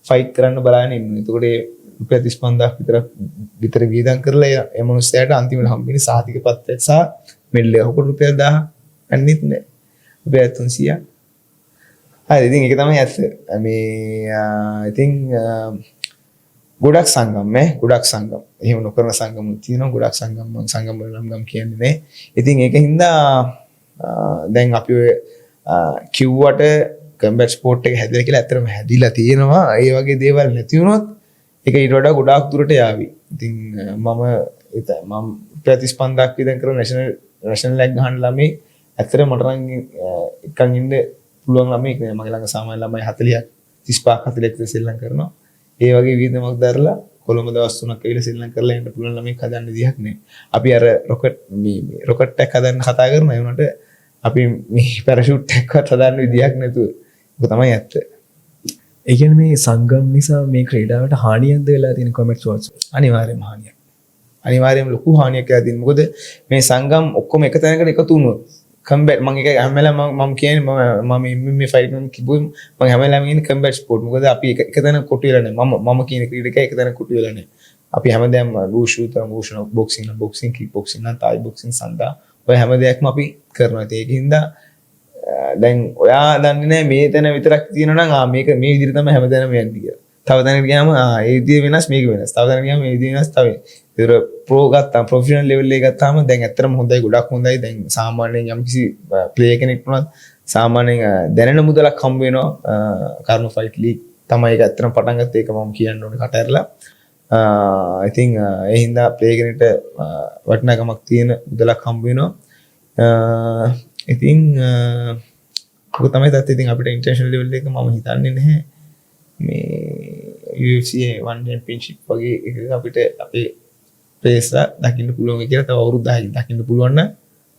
ෆයිට් කරන්න බලාගෙන ඉන්නවා. එතකොට ඒ රුපියල් 35000ක් විතර වියදම් කරලා ඒ මොනස්යාට අන්තිමට හම්බෙන්නේ සහතික පත්‍රයක් සහ මෙඩල් එක. ඔකට රුපියල් 1000ක් අන්නෙත් නෑ. රුපියල් 300ක්. හරි ඉතින් ඒක තමයි ඇත්ත. මේ ඉතින් ගොඩක් සංගම් එහෙම නොකරන සංගමුත් තියෙනවා. ගොඩක් සංගම් වල නම් කියන්නේ නැහැ. ඉතින් ඒක හින්දා දැන් අපි ඔය කිව්වට කම්බැට් ස්පෝර්ට් එක හැදෙලා කියලා ඇත්තටම හැදිලා තියෙනවා. ඒ වගේ දේවල් නැති වුණොත් ඒක ඊට වඩා ගොඩාක් දුරට යාවි. ඉතින් මම 35000ක් විතර කරන නැෂනල් එක ගහන ළමයි ඇත්තට මට නම් එකන් ඉන්න පුළුවන් ළමයි මගේ ළඟ සාමාන්‍ය ළමයි 40ක් 35ක් 40ක් විතර සෙල්ලම් කරනවා. ඒ වගේ වියදමක් දරලා කොළඹ දවස් 3ක් ඇවිල්ලා සෙල්ලම් කරලා එන්න පුළුවන් ළමයි හදන්න විදිහක් නෑ. අපි අර රොකට් එකක් හදන්න කතා කරනවා. ඒ වුණාට අපි මේ පැරෂූට් එකක්වත් හදන්න විදිහක් නැතුව. ඒක තමයි ඇත්ත.
ඒ කියන්නේ මේ සංගම් නිසා මේ ක්‍රීඩාවට හානියක්ද වෙලා තියෙන කමෙන්ට්ස් වලට?
අනිවාර්යයෙන්ම හානියක්. අනිවාර්යයෙන්ම ලොකු හානියක් වෙලා තියෙනවා. මොකද මේ සංගම් ඔක්කොම එක තැනකට එකතු වුණොත් කම්බැට් මම එක හැම වෙලාවෙම මම කියන්නේ මම මේ ෆයිට් එකක් කිව්වොත් මම හැම වෙලාවෙම කියන්නේ කම්බැට් ස්පෝර්ට්. මොකද අපි එක තැන කොටු වෙලා නැහැ. මම කියන ක්‍රීඩකයා එක තැන කොටු වෙලා නැහැ. අපි හැමදාම වූෂු බොක්සින් කික් බොක්සින් නම් තායි බොක්සින් සඳහා ඔය හැම දෙයක්ම අපි කරනවා. ඒකින්ද දැන් ඔයා දන්නේ නැහැ මේ තැන විතරක් තියෙනවා නම් මේක මේ විදිහට තමයි හැමදාම යන්නේ කියලා. තව තැනකට ගියාම ඒ විදිහ වෙනස් මේක වෙනස්. තව තැනකට ගියාම මේ විදිහ වෙනස් තව. ඒතර ප්‍රෝ ගත්තාම ප්‍රොෆෙෂනල් ලෙවල් එක ගත්තාම දැන් ඇත්තටම හොඳයි ගොඩක් හොඳයි. දැන් සාමාන්‍යයෙන් යම්කිසි ප්ලේයර් කෙනෙක් වුණත් සාමාන්‍යයෙන් දැනෙන මුදලක් හම්බ වෙනවා. කර්ම ෆයිට් ලීග් තමයි ඒක ඇත්තටම පටන් ගත්තේ. ඒක මම කියන්න ඕනේ කට ඇරලා. ඉතින් ඒ හින්දා ප්ලේ කෙනෙක්ට වටිනාකමක් තියෙන මුදලක් හම්බ වෙනවා. ඉතින් ඔක තමයි තාත්තේ. ඉතින් අපිට ඉන්ටර්නැෂනල් ලෙවල් එක මම හිතන්නේ නැහැ මේ UFC one championship වගේ එකක අපිට අපේ ප්‍රේස්ලා දකින්න පුළුවන් කියලා. තව අවුරුදු 10කින් දකින්න පුළුවන් නම්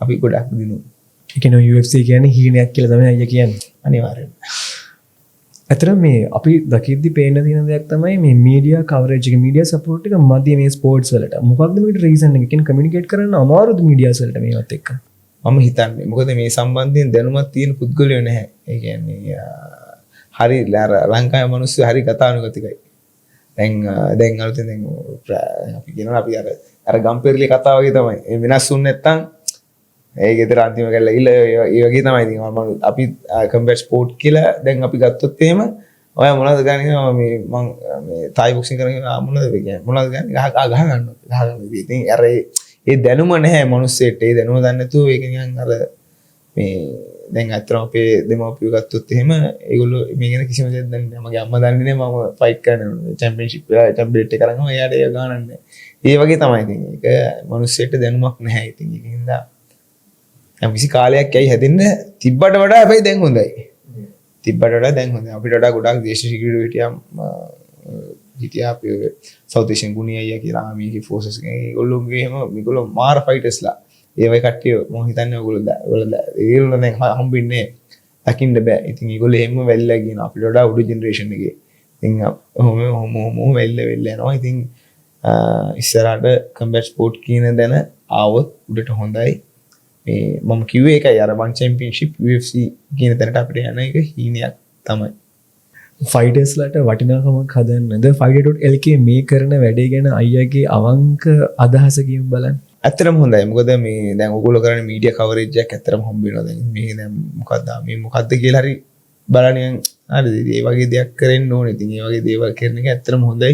අපි ගොඩක් දිනුවා.
ඒ කියන්නේ UFC කියන්නේ හීනයක් කියලා තමයි අයියා කියන්නේ.
අනිවාර්යෙන්ම.
ඇත්තටම මේ අපි දකිද්දි පේන තියෙන දෙයක් තමයි මේ මීඩියා කවරේජ් එක මීඩියා සපෝට් එක මැදි මේ ස්පෝර්ට්ස් වලට. මොකක්ද මේකට රීසන් එක? කියන්නේ කමියුනිකේට් කරන්න අමාරුද මීඩියාස් වලට මේවත් එක්ක?
මම හිතන්නේ මොකද මේ සම්බන්ධයෙන් දැනුමක් තියෙන පුද්ගලයෝ නැහැ. ඒ කියන්නේ හරි ලංකාවේ මිනිස්සු හරි කතානුගතිකයි. දැන් අලුතෙන් දැන් අපි කියනවා අපි අර ගම්පෙරළි කතාව වගේ තමයි. ඒ වෙනස්ුන් නැත්තම් ඒ ගෙදර අන්තිම කල්ලා ඉල්ල ඒ වගේ තමයි. ඉතින් මම අපි කම්බැට් ස්පෝර්ට් කියලා දැන් අපි ගත්තොත් එහෙම ඔයා මොනවද ගන්නේ මේ මම මේ තායි බොක්සින් කරගෙන මොනවද කියන්නේ මොනවද ගන්නේ ගහ ගන්නවා. ඉතින් අර ඒ දැනුම නැහැ මිනිස්සෙට. ඒ දැනුම දන්නේ නැතුව ඒක නිකන් අර මේ දැන් අත්‍තරම අපේ දෙමව්පියෝ ගත්තොත් එහෙම ඒගොල්ලෝ මේ ගැන කිසිම දෙයක් දන්නේ නැහැ. මගේ අම්මා දන්නේ නැහැ මම ෆයිට් කරනවා චැම්පියන්ෂිප් එක චැම්පියන්ට් එක කරනවා. එයාට ඒක ගානක් නැහැ. ඒ වගේ තමයි. ඉතින් ඒක මිනිස්සෙට දැනුමක් නැහැ. ඉතින් ඒකින්ද යම් කිසි කාලයක් ඇයි හැදෙන්න තිබ්බට වඩා හැබැයි දැන් හොඳයි. තිබ්බට වඩා දැන් හොඳයි. අපිට වඩා ගොඩක් දේශීය හිටියා අපි සවුත් ඒෂියන් ගුණී අයියා කියලා ආමීගේ ෆෝසස් එකේ ඒගොල්ලෝගේ එහෙම මේගොල්ලෝ මාර ෆයිටර්ස්ලා. ඒ වගේ කට්ටිය මම හිතන්නේ ඔයගොල්ලෝ දැන් හම්බෙන්නේ දකින්න බෑ. ඉතින් ඒගොල්ලෝ එහෙම වැල්ලා කියන අපිට වඩා උඩු ජෙනරේෂන් එකේ. ඉතින් ඔහොම වැල්ලා යනවා. ඉතින් ඉස්සරහට කම්බැට් ස්පෝර්ට් කියන දන ආවොත් උඩට හොඳයි. මේ මම කිව්වේ ඒකයි අර වන් චැම්පියන්ෂිප් UFC කියන තැනට අපිට යන එක හීනයක් තමයි.
ෆයිටර්ස්ලාට වටිනාකමක් හදන්නද fighter.lk මේ කරන වැඩේ ගැන අයියාගේ අවංක අදහස කියමු බලන්න.
ඇත්තටම හොඳයි. මොකද මේ දැන් ඔයගොල්ලෝ කරන්නේ මීඩියා කවරේජ් එකක් ඇත්තටම හම්බ වෙනවා. දැන් මේ දැන් මොකද්ද කියලා හරි බලන්නේ හරිද? ඒ වගේ දෙයක් කරන්න ඕනේ. ඉතින් ඒ වගේ දේවල් කරන එක ඇත්තටම හොඳයි.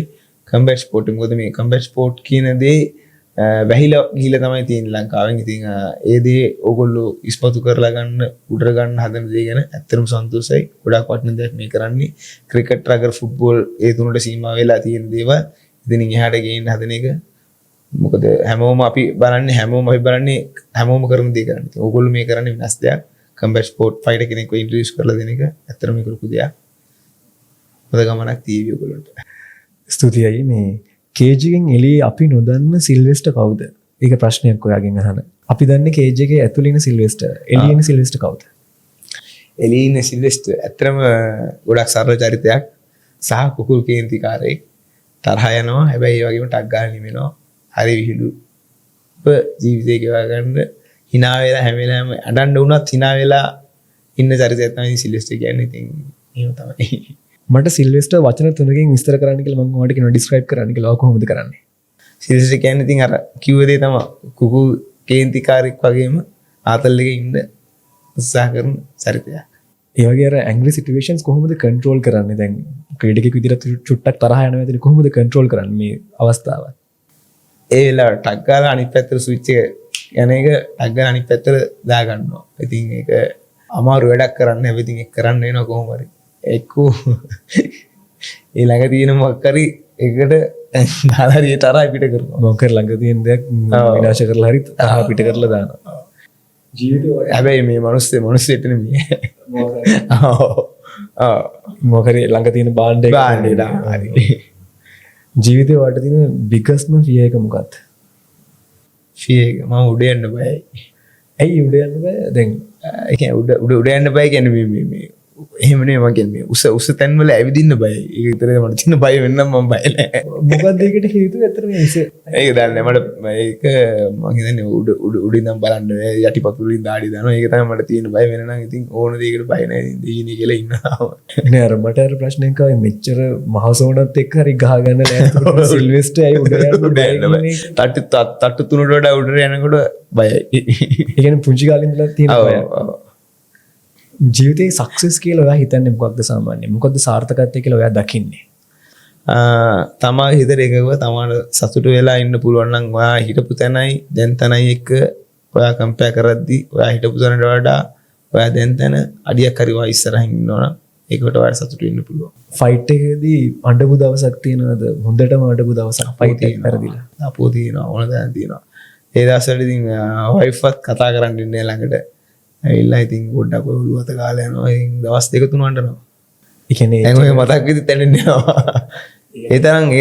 කම්බැට් ස්පෝර්ට් මොකද මේ කම්බැට් ස්පෝර්ට් කියන දේ වැහිලා ගිහිලා තමයි තියෙන්නේ ලංකාවෙන්. ඉතින් ඒ දේ ඕගොල්ලෝ ඉස්පතු කරලා ගන්න උඩර ගන්න හදන දේ ගැන ඇත්තටම සන්තෝෂයි. ගොඩක් වටින දෙයක් මේ කරන්නේ. ක්‍රිකට් රගර් ෆුට්බෝල් ඒ තුනට සීමා වෙලා තියෙන දේවල් ඉතින් එහාට ගේන්න හදන එක. මොකද හැමෝම අපි බලන්නේ හැමෝම කරන දේ කරන්නේ. ඉතින් ඕගොල්ලෝ මේ කරන්නේ වෙනස් දෙයක්. කම්බැට් ස්පෝර්ට් ෆයිටර් කෙනෙක්ව ඉන්ට්‍රොඩියුස් කරලා දෙන එක ඇත්තටම මේක ලොකු දෙයක්. හොඳ ගමනක් තියෙවි ඔයගොල්ලන්ට.
ස්තුතියි. මේ කේජ්ගෙන් එළියේ අපි නොදන්න සිල්වෙස්ටර් කවුද? ඒක ප්‍රශ්නයක් ඔයාගෙන් අහන්න. අපි දන්නේ කේජ් එකේ ඇතුළේ ඉන්න සිල්වෙස්ටර්. එළියේ ඉන්න සිල්වෙස්ටර් කවුද?
එළියේ ඉන්න සිල්වෙස්ටර් ඇත්තටම ගොඩක් සරල චරිතයක් සහ කුකුල් කේන්තිකාරයෙක්. තරහ යනවා. හැබැයි ඒ වගේම ටක් ගන්න නිවෙනවා. හරි විහිළු. ජීවිතේ ගෙවා ගන්න hina වෙලා හැම වෙලාවෙම අඬන්න වුණත් hina වෙලා ඉන්න චරිතයක් තමයි සිල්වෙස්ටර් කියන්නේ. ඉතින් එහෙම තමයි.
මට සිල්වෙස්ටර් වචන තුනකින් විස්තර කරන්න කියලා මම ඔයාලට කියනවා ඩිස්ක්‍රයිබ් කරන්න කියලා. ඔයා කොහොමද කරන්නේ?
සිල්වෙස්ටර් කියන්නේ ඉතින් අර කිව්ව දේ තමයි කුකුල් කේන්තිකාරයෙක් වගේම ආතල් එකේ ඉන්න උත්සාහ කරන චරිතයක්.
ඒ වගේ අර ඇන්ග්‍රි සිටුේෂන්ස් කොහොමද කන්ට්‍රෝල් කරන්නේ? දැන් ක්‍රීඩකෙක් විදිහට චුට්ටක් තරහ යනවා ඇතිනේ කොහොමද කන්ට්‍රෝල් කරන්නේ මේ අවස්ථාව?
ඒ වෙලාවට ටක් ගාලා අනිත් පැත්තට ස්විච් එක යන එක ටක් ගාලා අනිත් පැත්තට දා ගන්නවා. ඉතින් ඒක අමාරු වැඩක් කරන්න හැබැයි ඉතින් ඒක කරන්න වෙනවා කොහොම හරි. එක්කෝ ඒ ළඟ තියෙන මොකක් හරි එකට දාලා හරි තරහ පිට කරනවා.
මොකක් හරි ළඟ තියෙන දෙයක් විනාශ කරලා හරි තරහ පිට කරලා දානවා. ජීවිතේ
හැබැයි මේ මිනිස්සෙට නෙමෙයි.
මොකක් හරි ළඟ තියෙන බාණ්ඩයක
හරි.
ජීවිතේ වට තියෙන බිග්ගස්ට්ම ෆියර් එක මොකක්ද?
ෆියර් එක මම උඩ යන්න බයයි.
ඇයි උඩ යන්න බය? දැන්
ඒ කියන්නේ උඩ යන්න බය කියන්නේ මේ එහෙම නෙමෙයි මම කියන්නේ උස තැන් වල ඇවිදින්න බයයි. ඒක විතරයි මට තියෙන බය වෙන්නම් මම බය නැහැ.
මොකක්ද ඒකට හේතුව? ඇත්තටම
ඒක දන්නේ මට ඒක මම හිතන්නේ උඩ ඉඳන් බලන්න යටිපතුලින් දාඩි දානවා. ඒක තමයි මට තියෙන බය වෙන නම් ඉතින් ඕන දෙයකට බය නැහැ. දීනේ කියලා ඉන්නවා.
නෑ අර මට අර ප්‍රශ්නයක් ආවේ මෙච්චර මහසෝනත් එක්ක හරි ගහ ගන්න ලෑස්ති සිල්වෙස්ටර් ඇයි උඩ යන්න බය?
තට්ටු තුනට වඩා උඩට යනකොට බයයි.
ඒ කියන්නේ පුංචි කාලේ ඉඳලා තියෙන බය. ජීවිතේ සක්සස් කියලා ඔයා හිතන්නේ මොකක්ද සාමාන්‍යයෙන්? මොකක්ද සාර්ථකත්වය කියලා ඔයා දකින්නේ?
තමා හිතේ එකව තමාට සතුට වෙලා ඉන්න පුළුවන් නම් ඔයා හිටපු තැනයි දැන් තැනයි එක්ක ඔයා කම්පෙයාර් කරද්දි ඔයා හිටපු තැනට වඩා ඔයා දැන් තැන අඩියක් හරි ඔයා ඉස්සරහින් ඉන්නවනම් ඒකට වඩා සතුටු වෙන්න පුළුවන්.
ෆයිට් එකේදී අඬපු දවසක් තියෙනවද? හොඳටම අඬපු දවසක් ෆයිට් එක පෙරදිලා.
අපෝ තියෙනවා ඕන දැන් තියෙනවා. ඒ දවස්වල ඉතින් වයිෆ්වත් කතා කරන්න ඉන්නේ ළඟට. ඇවිල්ලා ඉතින් පොඩ්ඩක් ඔය ඔළුවත කාලා යනවා. ඉතින් දවස් දෙක තුන අඬනවා.
ඒ කියන්නේ
දැන් ඔය මතක් වෙද්දි තැනෙන්නේ යනවා. ඒ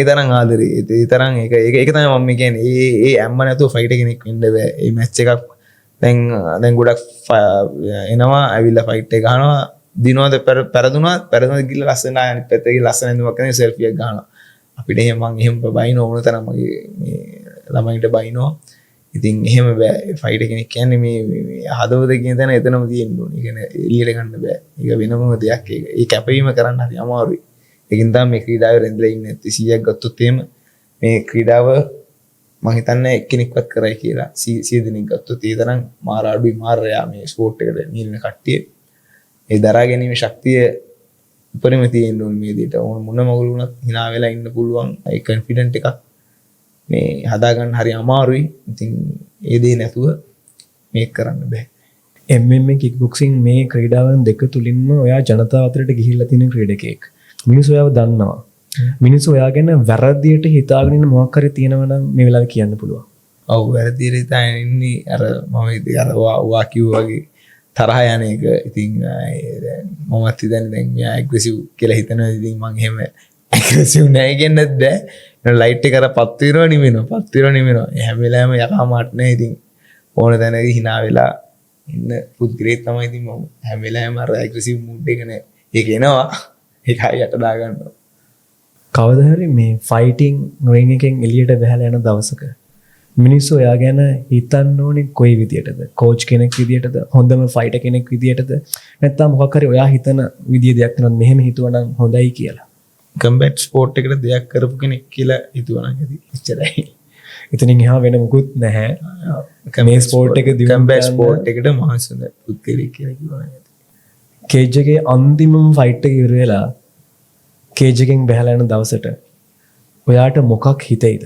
තරම් ආදරේ. ඒ තරම් ඒක තමයි මම කියන්නේ. ඒ ඇම්ම නැතුව ෆයිට් කෙනෙක් වෙන්න බෑ. ඒ මැච් එකක් දැන් ගොඩක් එනවා ඇවිල්ලා ෆයිට් එක ගහනවා. දිනවද පෙරදුනත් ගිහලා ලස්සන අනිත් පැත්තේ ගිහලා ලස්සන ඇඳුමක් කරගෙන සෙල්ෆි එකක් ගන්නවා. අපිට එහෙම මං එහෙම බයින ඕන තරම් මගේ මේ ළමයින්ට බයිනවා. ඉතින් එහෙම බෑ. ෆයිට් කෙනෙක් කියන්නේ මේ හදවත කියන තැන එතනම තියෙන්න ඕනේ. ඒ කියන්නේ එළියට ගන්න බෑ. ඒක වෙනම දෙයක්. ඒ කැපවීම කරන්න හරි අමාරුයි. ඒකින් තමයි මේ ක්‍රීඩාවේ රැඳිලා ඉන්නේ. 100ක් ගත්තොත් එහෙම මේ ක්‍රීඩාව මම හිතන්නේ එක්කෙනෙක්වත් කරයි කියලා 100 දෙනෙක් ගත්තොත් ඒ තරම් මාර අඩුයි මාරයා මේ ස්පෝර්ට් එකට නිල්න කට්ටිය. ඒ දරා ගැනීම ශක්තිය උපරිම තියෙන්න ඕනේ මේ දෙයට. මොන මගුල වුණත් hina වෙලා ඉන්න පුළුවන්. ඒ කොන්ෆිඩන්ට් එකක් මේ හදාගන්න හරි අමාරුයි. ඉතින් ඒ දේ නැතුව මේක කරන්න බෑ.
MMA කික් බොක්සින් මේ ක්‍රීඩාවන් දෙක තුලින්ම ඔයා ජනතාව අතරට ගිහිල්ලා තියෙන ක්‍රීඩකයෙක්. මිනිස්සු ඔයාව දන්නවා. මිනිස්සු ඔයා ගැන වැරදියට හිතාගෙන ඉන්න මොකක් හරි තියෙනවා නම් මේ වෙලාවේ කියන්න පුළුවන්.
ඔව් වැරදියට හිතාගෙන ඉන්නේ අර මම ඉතින් අර වා කිව්වා වගේ තරහ යන එක. ඉතින් මමත් හිතන්නේ දැන් මෙයා ඇග්‍රෙසිව් කියලා හිතනවා. ඉතින් මං එහෙම ඇග්‍රෙසිව් නැහැ කියන්නත් බෑ. ලයිට් එක අර පත් වෙනවා නිවෙනවා. හැම වෙලාවෙම යකා මාට් නැහැ. ඉතින් ඕන තැනදී hina වෙලා ඉන්න පුද්ගලයෙක් තමයි. ඉතින් මම හැම වෙලාවෙම අර ඇග්‍රෙසිව් මූඩ් එක නෑ. ඒක එනවා. ඒකයි යට දාගන්නවා.
කවදා හරි මේ ෆයිටිං රින් එකෙන් එළියට බහලා යන දවසක මිනිස්සු ඔයා ගැන හිතන්න ඕනේ කොයි විදියටද? කෝච් කෙනෙක් විදියටද? හොඳම ෆයිටර් කෙනෙක් විදියටද? නැත්නම් මොකක් හරි ඔයා හිතන විදිය දෙයක් වෙනවද මෙහෙම හිතුවනම් හොඳයි කියලා?
කම්බැට් ස්පෝර්ට් එකට දෙයක් කරපු කෙනෙක් කියලා හිතුවනම් ඇති. එච්චරයි.
එතනින් එහා වෙන මොකුත් නැහැ. මේ ස්පෝර්ට් එක දියුණු
කම්බැට් ස්පෝර්ට් එකට මහන්සිද පුද්ගලෙක් කියලා කිව්වනම් ඇති.
කේජ් එකේ අන්තිමම ෆයිට් එක ඉවර වෙලා කේජ් එකෙන් බහලා යන දවසට ඔයාට මොකක් හිතෙයිද?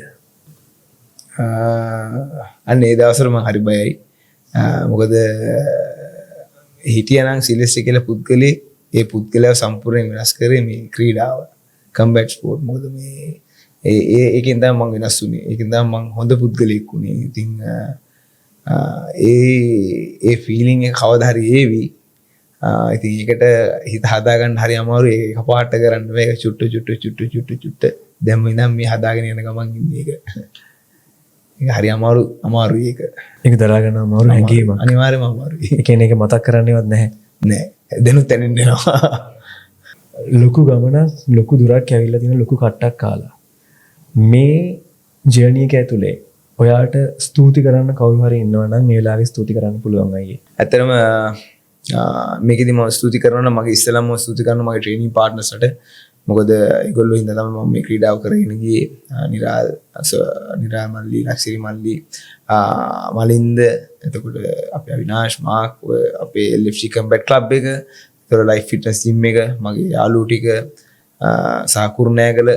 අන්න ඒ දවසට මම හරි බයයි. මොකද හිටියනම් සිලෙස්ටි කියලා පුද්ගලෙක් ඒ පුද්ගලයා සම්පූර්ණයෙන් වෙනස් කරේ මේ ක්‍රීඩාව කම්බැට් ස්පෝර්ට්. මොකද මේ ඒකෙන් තමයි මම වෙනස් වුනේ. ඒකෙන් තමයි මම හොඳ පුද්ගලෙක් වුනේ. ඉතින් ඒ ෆීලිං එක කවදා හරි ඒවි. ඉතින් ඒකට හිත හදාගන්න හරි අමාරුයි. ඒක කපාට කරන්න බෑ. ඒක චුට්ට දැන් ඉඳන් මේ හදාගෙන යන ගමන් ඉන්නේ ඒක. ඒක හරි අමාරුයි ඒක.
ඒක දරා ගන්න අමාරු හැඟීමක්.
අනිවාර්යයෙන්ම අමාරුයි.
ඒ කියන්නේ ඒක මතක් කරන්නේවත් නැහැ.
නෑ. දෙනුත් තැනින්නවා.
ලොකු ගමනක් ලොකු දුරක් ඇවිල්ලා තියෙන ලොකු කට්ටක් කාලා. මේ ජර්නි එක ඇතුලේ ඔයාට ස්තුති කරන්න කවුරු හරි ඉන්නවා නම් මේ වෙලාවේ ස්තුති කරන්න පුළුවන් අයියේ.
ඇත්තටම මේකෙදි මම ස්තුති කරනවා නම් මගේ ඉස්සෙල්ලාම ස්තුති කරනවා මගේ ට්‍රේනින් පාර්ට්නර්ස්ට. මොකද ඒගොල්ලෝ හින්දා තමයි මම මේ ක්‍රීඩාව කරගෙන ගියේ. නිරාල් මල්ලි, ලක්ෂරි මල්ලි, මලින්ද, එතකොට අපේ අවිනාශ් මාක්, අපේ LFC කම්බැට් ක්ලබ් එක, ඒතර ලයිෆ් ෆිට්නස් ජිම් එක, මගේ යාළුවෝ ටික, සාකුරුනෑගල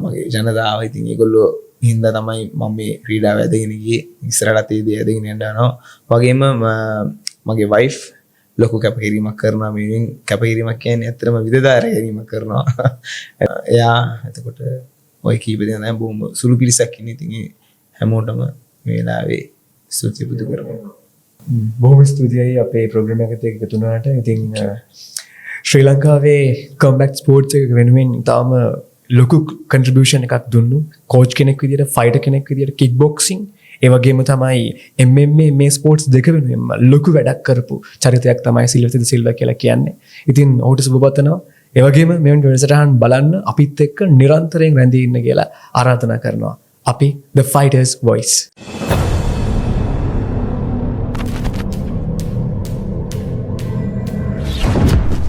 මගේ ජනතාව. ඉතින් ඒගොල්ලෝ හින්දා තමයි මම මේ ක්‍රීඩාව ඇදගෙන ගියේ. ඉස්සරහට ඒ දේ ඇදගෙන යන්න යනවා. වගේම මගේ වයිෆ් ලොකු කැපකිරීමක් කරනවා. මේෙන් කැපකිරීමක් කියන්නේ ඇත්තටම විදදාර ගැනීමක් කරනවා. එයා එතකොට ඔය කීප දෙනා දැන් බොහොම සුළු පිරිසක් ඉන්නේ. ඉතින් හැමෝටම මේ වෙලාවේ ස්තුති පුදු කරනවා.
බොහොම ස්තුතියි අපේ ප්‍රෝග්‍රෑම් එකට එකතු වුණාට. ඉතින් ශ්‍රී ලංකාවේ කම්බැට් ස්පෝර්ට්ස් එක වෙනුවෙන් තාම ලොකු කන්ට්‍රිබියුෂන් එකක් දුන්නු කෝච් කෙනෙක් විදියට, ෆයිටර් කෙනෙක් විදියට, කික් බොක්සිං ඒ වගේම තමයි MMA මේ ස්පෝර්ට්ස් දෙක වෙනුවෙන්ම ලොකු වැඩක් කරපු චරිතයක් තමයි සිල්වර්ද සිල්වා කියලා කියන්නේ. ඉතින් ඔහුට සුබ පතනවා. ඒ වගේම මෙවන් වැඩසටහන් බලන්න අපිත් එක්ක නිරන්තරයෙන් රැඳී ඉන්න කියලා ආරාධනා කරනවා. අපි The Fighters Voice.